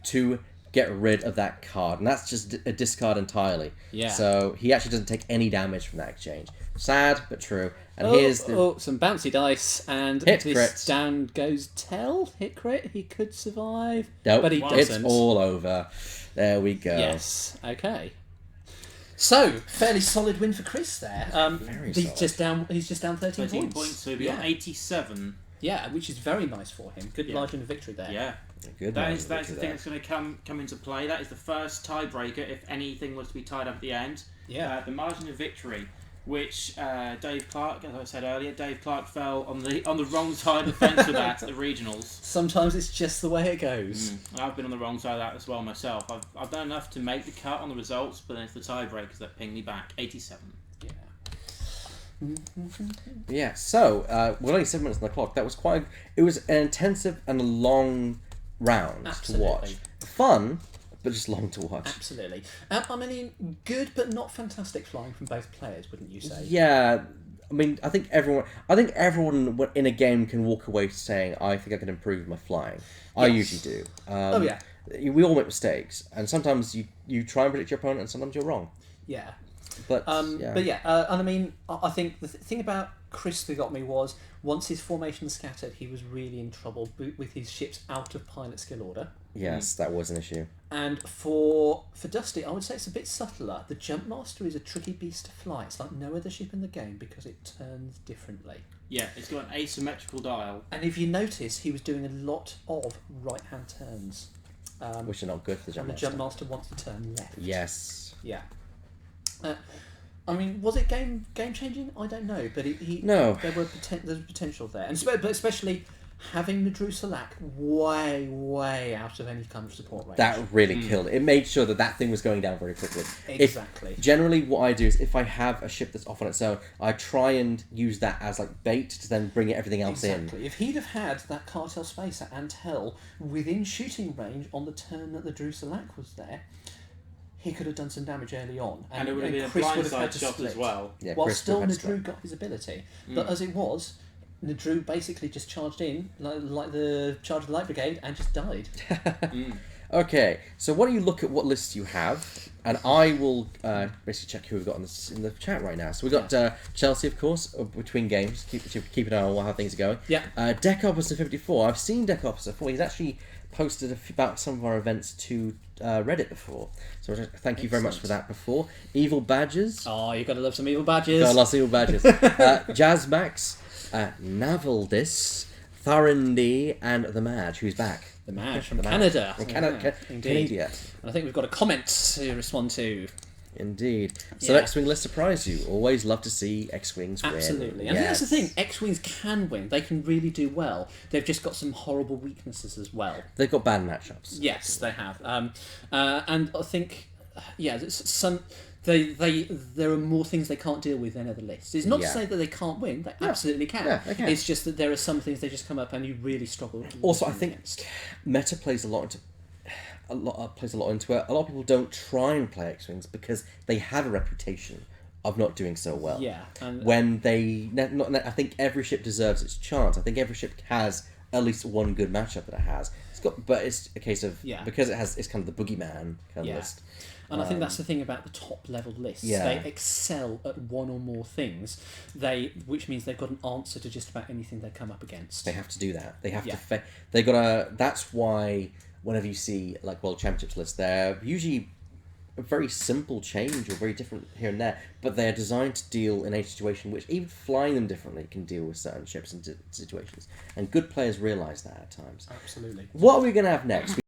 to get rid of that card, and that's just a discard entirely. Yeah. So he actually doesn't take any damage from that exchange. Sad, but true. And Oh, here's the... some bouncy dice, and Hit this crits. down goes Tell. Hit crit, he could survive. Nope, but he it's doesn't. all over. There we go. Yes, okay. So, fairly solid win for Chris there. Very he's solid. just down. He's just down 13 13 points, so we'll be on yeah. 87. Yeah, which is very nice for him. Good Yeah. margin of victory there. Yeah. Good That one, is the Richard, thing there. that's going to come into play. That is the first tiebreaker if anything was to be tied up at the end. Yeah. The margin of victory, which Dave Clark, as I said earlier, Dave Clark fell on the wrong side of the fence with that at the regionals. Sometimes it's just the way it goes. I've been on the wrong side of that as well myself. I've done enough to make the cut on the results, but then it's the tiebreakers that ping me back. 87. Yeah. Yeah, so we're only 7 minutes on the clock. That was quite... It was an intensive and a long round Absolutely. to watch. Fun, but just long to watch. Absolutely. I mean, good but not fantastic flying from both players, wouldn't you say? Yeah, I mean, I think everyone in a game can walk away saying, "I think I can improve my flying." I Yes. usually do. Oh, yeah. We all make mistakes, and sometimes you try and predict your opponent, and sometimes you're wrong. Yeah. But And I mean, I think the thing about Chris that got me was once his formation scattered, he was really in trouble with his ships out of pilot skill order. yes, that was an issue. And for Dusty, I would say it's a bit subtler. The Jump Master is a tricky beast to fly. It's like no other ship in the game because it turns differently. Yeah, it's got an asymmetrical dial. And if you notice, he was doing a lot of right-hand turns. Which are not good for the Jump and the Master. Jump Master wants to turn left. Yes. Yeah. I mean, was it game changing? I don't know, but No. there was potential there, and but especially having Nadru Salak way out of any kind of support range. That really killed it. It made sure that thing was going down very quickly. Exactly. Generally, what I do is if I have a ship that's off on its own, I try and use that as like bait to then bring everything else Exactly. If he'd have had that Cartel Spacer and Hell within shooting range on the turn that the Drusalak was there, he could have done some damage early on. And it would have been a Chris would have blindside had to shot split. as well. Yeah, While Chris still would have had to Nadru got his ability. But as it was, Nadru basically just charged in, like the charge of the Light Brigade, and just died. in. Okay, so why don't you look at what lists you have, and I will basically check who we've got in the chat right now. So we've got Chelsea, of course, between games. Keep an eye on how things are going. Yeah. Deck Officer 54. I've seen Deck Officer 4. He's actually posted about some of our events to Reddit before. So thank you very much for that before. Evil Badgers. Oh, you've got to love some evil badges. Got lots of Evil Badgers. Jazzmax, Navaldis, Tharindy, and The Madge, who's back. The Madge from The Madge. Canada. From Indeed. Canada. And I think we've got a comment to respond to. Indeed. So Yeah. X-Wing, let's surprise you. Always love to see X-Wings win. Absolutely. And that's the thing, X-Wings can win. They can really do well. They've just got some horrible weaknesses as well. They've got bad matchups. Yes, they have. And I think, there are more things they can't deal with than other lists. It's not to say that they can't win. They absolutely can. Yeah, they can. It's just that there are some things they just come up and you really struggle. Also, I think meta plays a lot into it. A lot of people don't try and play X-Wings because they have a reputation of not doing so well. Yeah. And When I think every ship deserves its chance. I think every ship has at least one good matchup that it has. But it's a case of because it's kind of the boogeyman kind of list. And I think that's the thing about the top level lists. Yeah. They excel at one or more things. Which means they've got an answer to just about anything they come up against. They have to do that. They have to. They gotta. That's why whenever you see like World Championships lists, they're usually a very simple change or very different here and there, but they're designed to deal in a situation which even flying them differently can deal with certain ships and situations. And good players realise that at times. Absolutely. What are we going to have next?